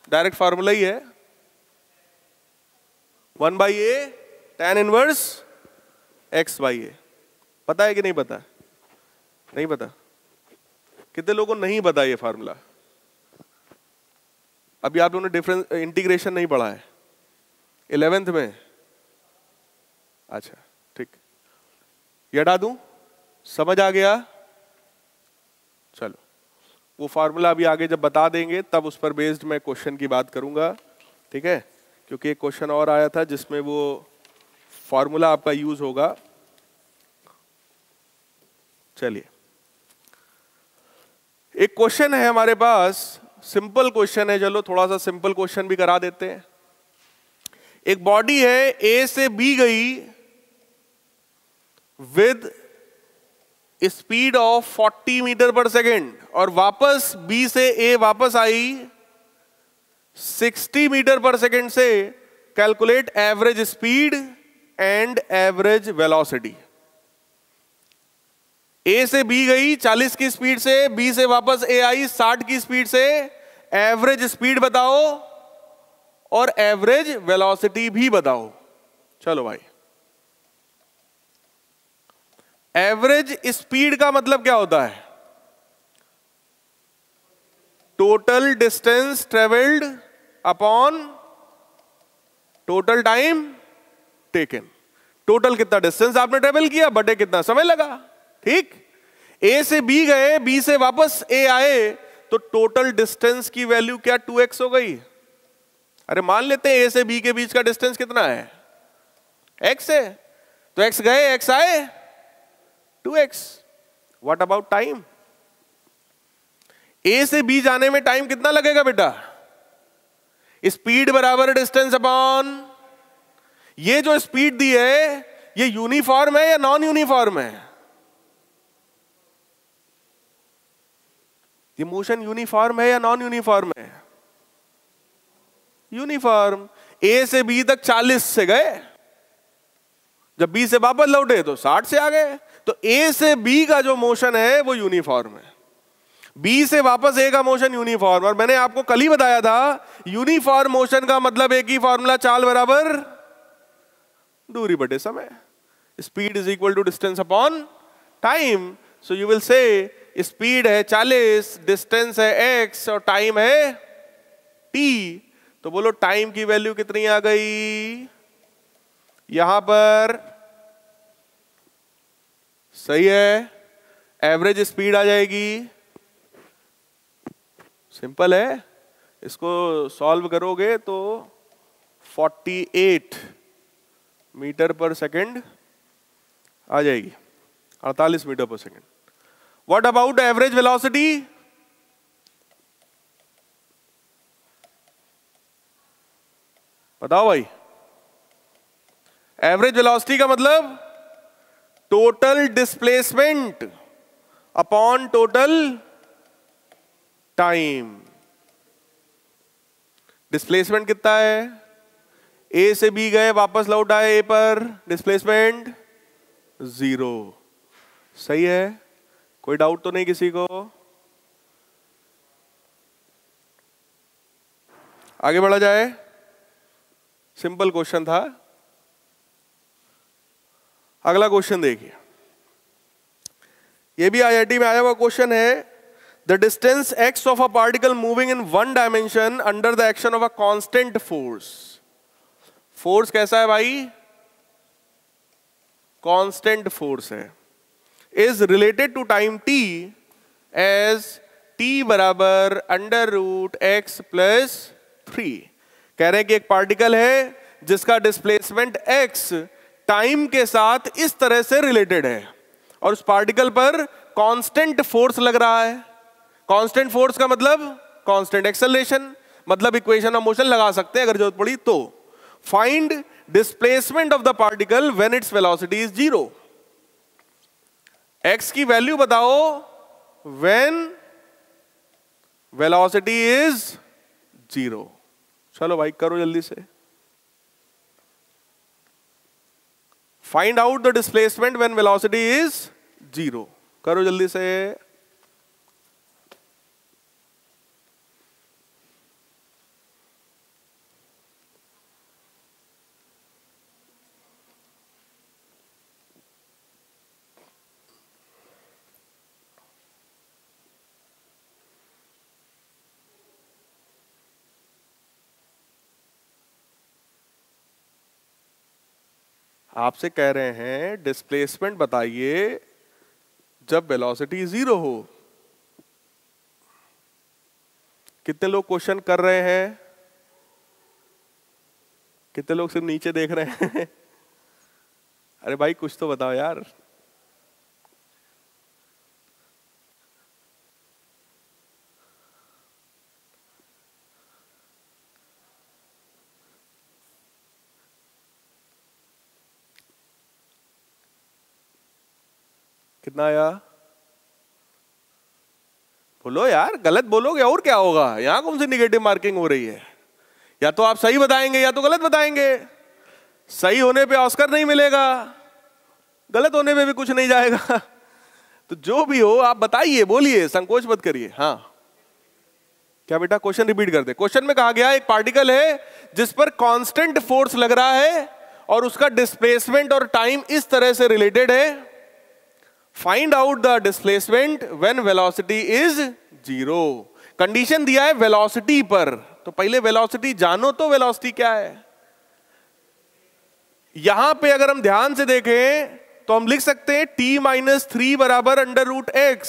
डायरेक्ट फार्मूला ही है, 1 by a tan inverse x by a. पता है कि नहीं पता? नहीं पता? कितने लोगों को नहीं पता ये फार्मूला? अभी आप लोगों ने डिफरेंस इंटीग्रेशन नहीं पढ़ा है 11th में? अच्छा ठीक, ये हटा दूं? समझ आ गया? चलो, वो फार्मूला अभी आगे जब बता देंगे तब उस पर बेस्ड मैं क्वेश्चन की बात करूंगा, ठीक है? क्योंकि एक क्वेश्चन और आया था जिसमें वो फार्मूला आपका यूज होगा। चलिए, एक क्वेश्चन है हमारे पास, सिंपल क्वेश्चन है, चलो थोड़ा सा सिंपल क्वेश्चन भी करा देते हैं। एक बॉडी है, ए से बी गई विद स्पीड ऑफ 40 मीटर पर सेकेंड और वापस बी से ए वापस आई 60 मीटर पर सेकेंड से। Calculate average speed and average velocity. A से बी गई 40 की स्पीड से, बी से वापस ए आई 60 की स्पीड से। एवरेज स्पीड बताओ और एवरेज वेलोसिटी भी बताओ। चलो भाई, एवरेज स्पीड का मतलब क्या होता है? Total distance travelled upon total time taken. Total कितना डिस्टेंस आपने ट्रेवल किया बटे कितना समय लगा। ठीक, ए से बी गए, बी से वापस ए आए, तो टोटल डिस्टेंस की वैल्यू क्या 2x हो गई। अरे मान लेते हैं ए से बी के बीच का डिस्टेंस कितना है, x है, तो x गए x आए 2x। व्हाट अबाउट टाइम, ए से बी जाने में टाइम कितना लगेगा बेटा, स्पीड बराबर डिस्टेंस अपॉन, ये जो स्पीड दी है ये यूनिफॉर्म है या नॉन यूनिफॉर्म है, ये मोशन यूनिफॉर्म है या नॉन यूनिफॉर्म है, यूनिफॉर्म। ए से बी तक 40 से गए, जब बी से वापस लौटे तो 60 से आ गए, तो ए से बी का जो मोशन है वो यूनिफॉर्म है, बी से वापस ए का मोशन यूनिफॉर्म। और मैंने आपको कल ही बताया था यूनिफॉर्म मोशन का मतलब एक ही फॉर्मूला, चाल बराबर दूरी बटे समय, speed is equal to distance upon time. So you will say speed है 40, डिस्टेंस है x और टाइम है t, तो बोलो टाइम की वैल्यू कितनी आ गई यहां पर, सही है, एवरेज स्पीड आ जाएगी। सिंपल है, इसको सॉल्व करोगे तो 48 मीटर पर सेकंड आ जाएगी, 48 मीटर पर second. What about average velocity, बताओ भाई। एवरेज वेलोसिटी का मतलब total displacement upon total time. Displacement कितना है, ए से बी गए वापस लौट आए ए पर, डिस्प्लेसमेंट 0। सही है, कोई डाउट तो नहीं किसी को, आगे बढ़ा जाए। सिंपल क्वेश्चन था। अगला क्वेश्चन देखिए, ये भी आईआईटी में आया हुआ क्वेश्चन है। The distance x of a particle moving in one dimension under the action of a constant force. Force कैसा है भाई, कांस्टेंट फोर्स है, is related to time t as t बराबर अंडर रूट x प्लस 3। कह रहे हैं कि एक पार्टिकल है जिसका डिस्प्लेसमेंट x टाइम के साथ इस तरह से रिलेटेड है और उस पार्टिकल पर कांस्टेंट फोर्स लग रहा है। कांस्टेंट फोर्स का मतलब कांस्टेंट एक्सेलरेशन, मतलब इक्वेशन ऑफ मोशन लगा सकते हैं अगर जरूरत पड़ी तो। Find displacement of the particle when its velocity is 0। x की वैल्यू बताओ व्हेन वेलोसिटी इज 0। चलो भाई करो जल्दी से, find out the displacement when velocity is 0। करो जल्दी से। आपसे कह रहे हैं डिस्प्लेसमेंट बताइए जब वेलोसिटी 0 हो। कितने लोग क्वेश्चन कर रहे हैं, कितने लोग सिर्फ नीचे देख रहे हैं अरे भाई कुछ तो बताओ यार। कितना आया, बोलो यार, गलत बोलोगे और क्या होगा, यहां कौन सी निगेटिव मार्किंग हो रही है। या तो आप सही बताएंगे या तो गलत बताएंगे। सही होने पे ऑस्कर नहीं मिलेगा, गलत होने पे भी कुछ नहीं जाएगा तो जो भी हो आप बताइए, बोलिए, संकोच मत करिए। हाँ क्या बेटा, क्वेश्चन रिपीट कर दे। क्वेश्चन में कहा गया एक पार्टिकल है जिस पर कांस्टेंट फोर्स लग रहा है और उसका डिस्प्लेसमेंट और टाइम इस तरह से रिलेटेड है। Find out the displacement when velocity is 0। Condition दिया है वेलोसिटी पर, तो पहले वेलोसिटी जानो तो वेलोसिटी क्या है। यहां पे अगर हम ध्यान से देखें तो हम लिख सकते हैं t-3 बराबर √x।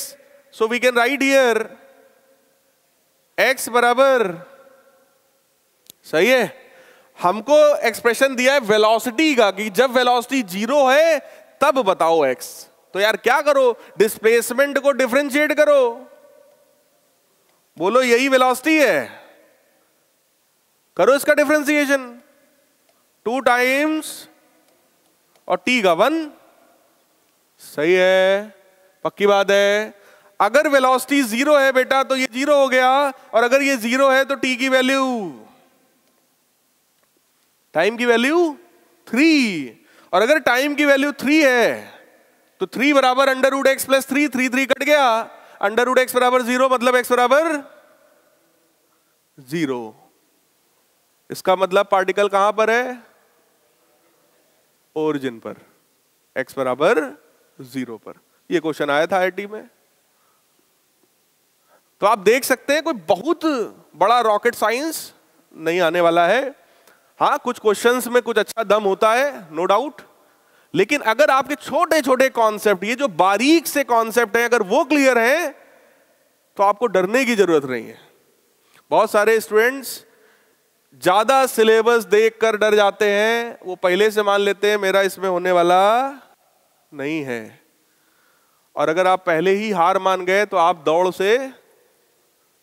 So we can write here x बराबर, सही है, हमको एक्सप्रेशन दिया है वेलोसिटी का कि जब वेलोसिटी 0 है तब बताओ x। तो यार क्या करो, डिस्प्लेसमेंट को डिफरेंशिएट करो, बोलो यही वेलोसिटी है, करो इसका डिफरेंशिएशन, 2 टाइम्स और t का 1, सही है, पक्की बात है। अगर वेलोसिटी 0 है बेटा तो ये 0 हो गया, और अगर ये 0 है तो t की वैल्यू, टाइम की वैल्यू 3, और अगर टाइम की वैल्यू 3 है तो 3 बराबर √x + 3, 3 कट गया, √x बराबर 0, मतलब x बराबर 0। इसका मतलब पार्टिकल कहां पर है, ओरिजिन पर, x बराबर 0 पर। ये क्वेश्चन आया था आईआईटी में। तो आप देख सकते हैं कोई बहुत बड़ा रॉकेट साइंस नहीं आने वाला है। हाँ, कुछ क्वेश्चंस में कुछ अच्छा दम होता है, नो डाउट, लेकिन अगर आपके छोटे छोटे कॉन्सेप्ट, ये जो बारीक से कॉन्सेप्ट हैं, अगर वो क्लियर हैं तो आपको डरने की जरूरत नहीं है। बहुत सारे स्टूडेंट्स ज्यादा सिलेबस देखकर डर जाते हैं, वो पहले से मान लेते हैं मेरा इसमें होने वाला नहीं है, और अगर आप पहले ही हार मान गए तो आप दौड़ से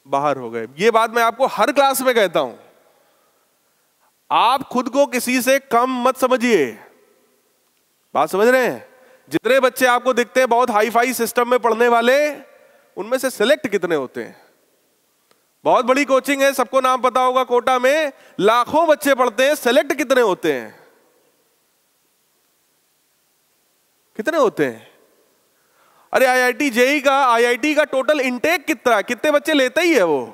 बाहर हो गए। ये बात मैं आपको हर क्लास में कहता हूं, आप खुद को किसी से कम मत समझिए। बात समझ रहे हैं? जितने बच्चे आपको दिखते हैं बहुत हाई फाई सिस्टम में पढ़ने वाले, उनमें से सिलेक्ट कितने होते हैं? बहुत बड़ी कोचिंग है, सबको नाम पता होगा, कोटा में लाखों बच्चे पढ़ते हैं, सेलेक्ट कितने होते हैं? कितने होते हैं? अरे आईआईटी जेई का, आईआईटी का टोटल इनटेक कितने बच्चे लेते ही है वो?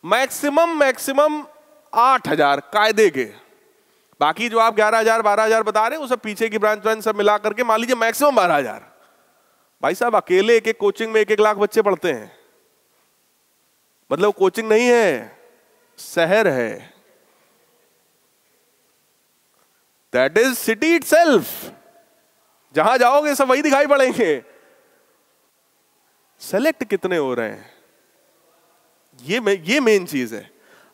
मैक्सिमम 8,000 कायदे के। बाकी जो आप 11,000 12,000 बता रहे हैं वो सब पीछे की ब्रांच सब मिला करके मान लीजिए मैक्सिमम 12,000। भाई साहब अकेले एक एक कोचिंग में 1-1 लाख बच्चे पढ़ते हैं, मतलब कोचिंग नहीं है, शहर है। That is city itself. जहां जाओगे सब वही दिखाई पड़ेंगे। सेलेक्ट कितने हो रहे हैं, ये मेन चीज है।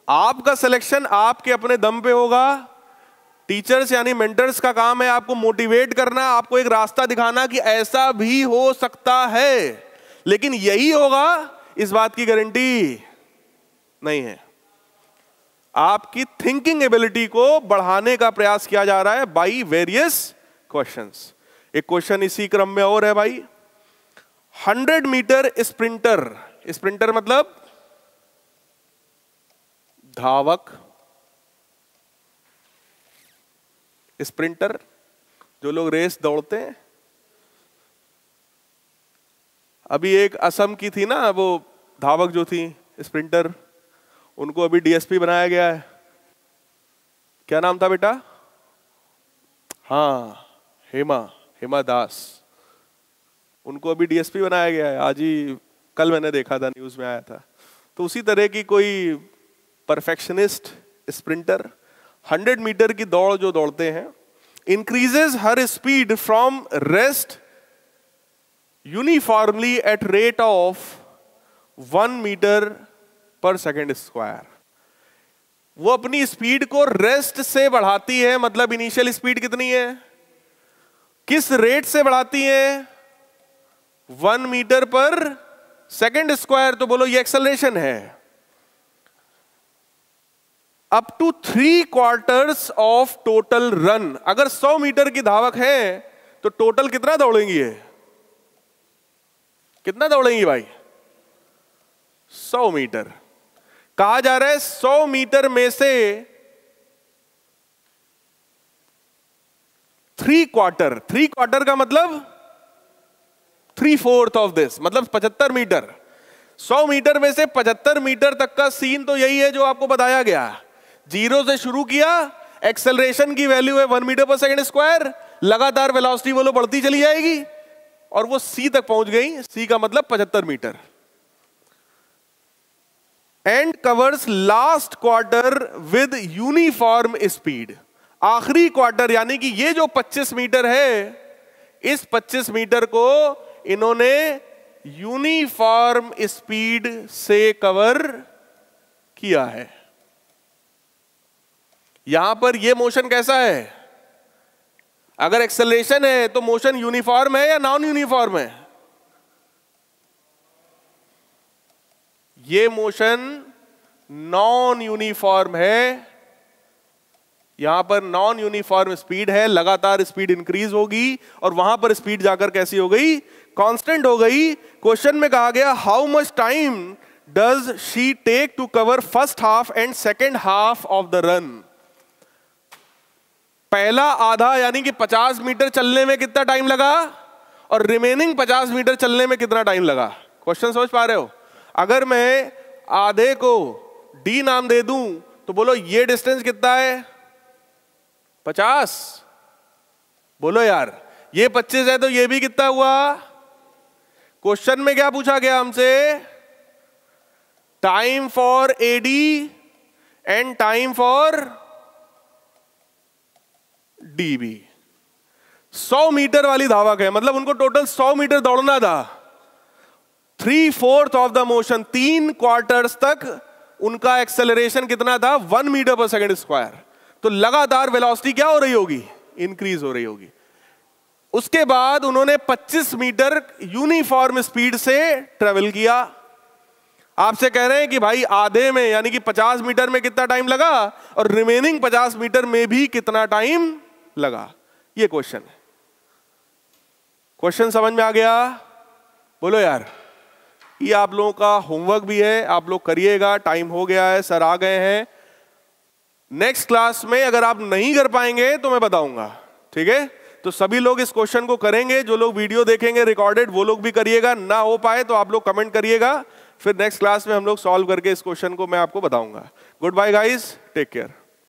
आपका सिलेक्शन आपके अपने दम पे होगा। टीचर्स यानी मेंटर्स का काम है आपको मोटिवेट करना, आपको एक रास्ता दिखाना कि ऐसा भी हो सकता है, लेकिन यही होगा इस बात की गारंटी नहीं है। आपकी थिंकिंग एबिलिटी को बढ़ाने का प्रयास किया जा रहा है बाई वेरियस क्वेश्चंस। एक क्वेश्चन इसी क्रम में और है भाई, 100 मीटर स्प्रिंटर, स्प्रिंटर मतलब धावक, स्प्रिंटर जो लोग रेस दौड़ते हैं। अभी एक असम की थी ना वो धावक जो थी स्प्रिंटर, उनको अभी डीएसपी बनाया गया है। क्या नाम था बेटा? हाँ, हेमा दास, उनको अभी डीएसपी बनाया गया है। आज ही कल मैंने देखा था, न्यूज में आया था। तो उसी तरह की कोई परफेक्शनिस्ट स्प्रिंटर 100 मीटर की दौड़ जो दौड़ते हैं, increases her speed from rest uniformly at rate of 1 metre पर सेकेंड स्क्वायर। वो अपनी स्पीड को रेस्ट से बढ़ाती है, मतलब इनिशियल स्पीड कितनी है, किस रेट से बढ़ाती है? 1 मीटर पर सेकेंड स्क्वायर। तो बोलो ये एक्सेलरेशन है। Up to 3/4 of total run. अगर 100 मीटर की धावक है तो टोटल कितना दौड़ेंगी है? कितना दौड़ेंगी भाई? 100 मीटर। कहा जा रहा है 100 मीटर में से 3/4 का मतलब 3/4 ऑफ दिस, मतलब 75 मीटर। 100 मीटर में से 75 मीटर तक का सीन तो यही है जो आपको बताया गया। 0 से शुरू किया, एक्सेलरेशन की वैल्यू है 1 मीटर पर सेकेंड स्क्वायर, लगातार वेलोसिटी बोलो बढ़ती चली जाएगी और वो सी तक पहुंच गई। सी का मतलब 75 metre. And covers last quarter with uniform speed. आखिरी क्वार्टर यानी कि ये जो 25 मीटर है, इस 25 मीटर को इन्होंने यूनिफॉर्म स्पीड से कवर किया है। यहां पर ये मोशन कैसा है? अगर एक्सेलरेशन है तो मोशन यूनिफॉर्म है या नॉन यूनिफॉर्म है? ये मोशन नॉन यूनिफॉर्म है। यहां पर नॉन यूनिफॉर्म स्पीड है, लगातार स्पीड इंक्रीज होगी और वहां पर स्पीड जाकर कैसी हो गई? कांस्टेंट हो गई। क्वेश्चन में कहा गया how much time does she take to cover first half and second half of the run. पहला आधा यानी कि 50 मीटर चलने में कितना टाइम लगा और रिमेनिंग 50 मीटर चलने में कितना टाइम लगा? क्वेश्चन समझ पा रहे हो? अगर मैं आधे को डी नाम दे दूं तो बोलो ये डिस्टेंस कितना है? 50। बोलो यार, ये 25 है तो ये भी कितना हुआ? क्वेश्चन में क्या पूछा गया हमसे? Time for AD and time for DB. 100 मीटर वाली धावक है, मतलब उनको टोटल 100 मीटर दौड़ना था। 3/4 ऑफ द मोशन, 3 क्वार्टर्स तक उनका एक्सेलरेशन कितना था? 1 मीटर पर सेकेंड स्क्वायर। तो लगातार वेलोसिटी क्या हो रही होगी? इंक्रीज हो रही होगी। उसके बाद उन्होंने 25 मीटर यूनिफॉर्म स्पीड से ट्रेवल किया। आपसे कह रहे हैं कि भाई आधे में यानी कि 50 मीटर में कितना टाइम लगा और रिमेनिंग 50 मीटर में भी कितना टाइम लगा। ये क्वेश्चन है। क्वेश्चन समझ में आ गया? बोलो यार। ये आप लोगों का होमवर्क भी है, आप लोग करिएगा। टाइम हो गया है, सर आ गए हैं। नेक्स्ट क्लास में अगर आप नहीं कर पाएंगे तो मैं बताऊंगा, ठीक है? तो सभी लोग इस क्वेश्चन को करेंगे। जो लोग वीडियो देखेंगे रिकॉर्डेड वो लोग भी करिएगा। ना हो पाए तो आप लोग कमेंट करिएगा, फिर नेक्स्ट क्लास में हम लोग सॉल्व करके इस क्वेश्चन को मैं आपको बताऊंगा। Goodbye guys, take care.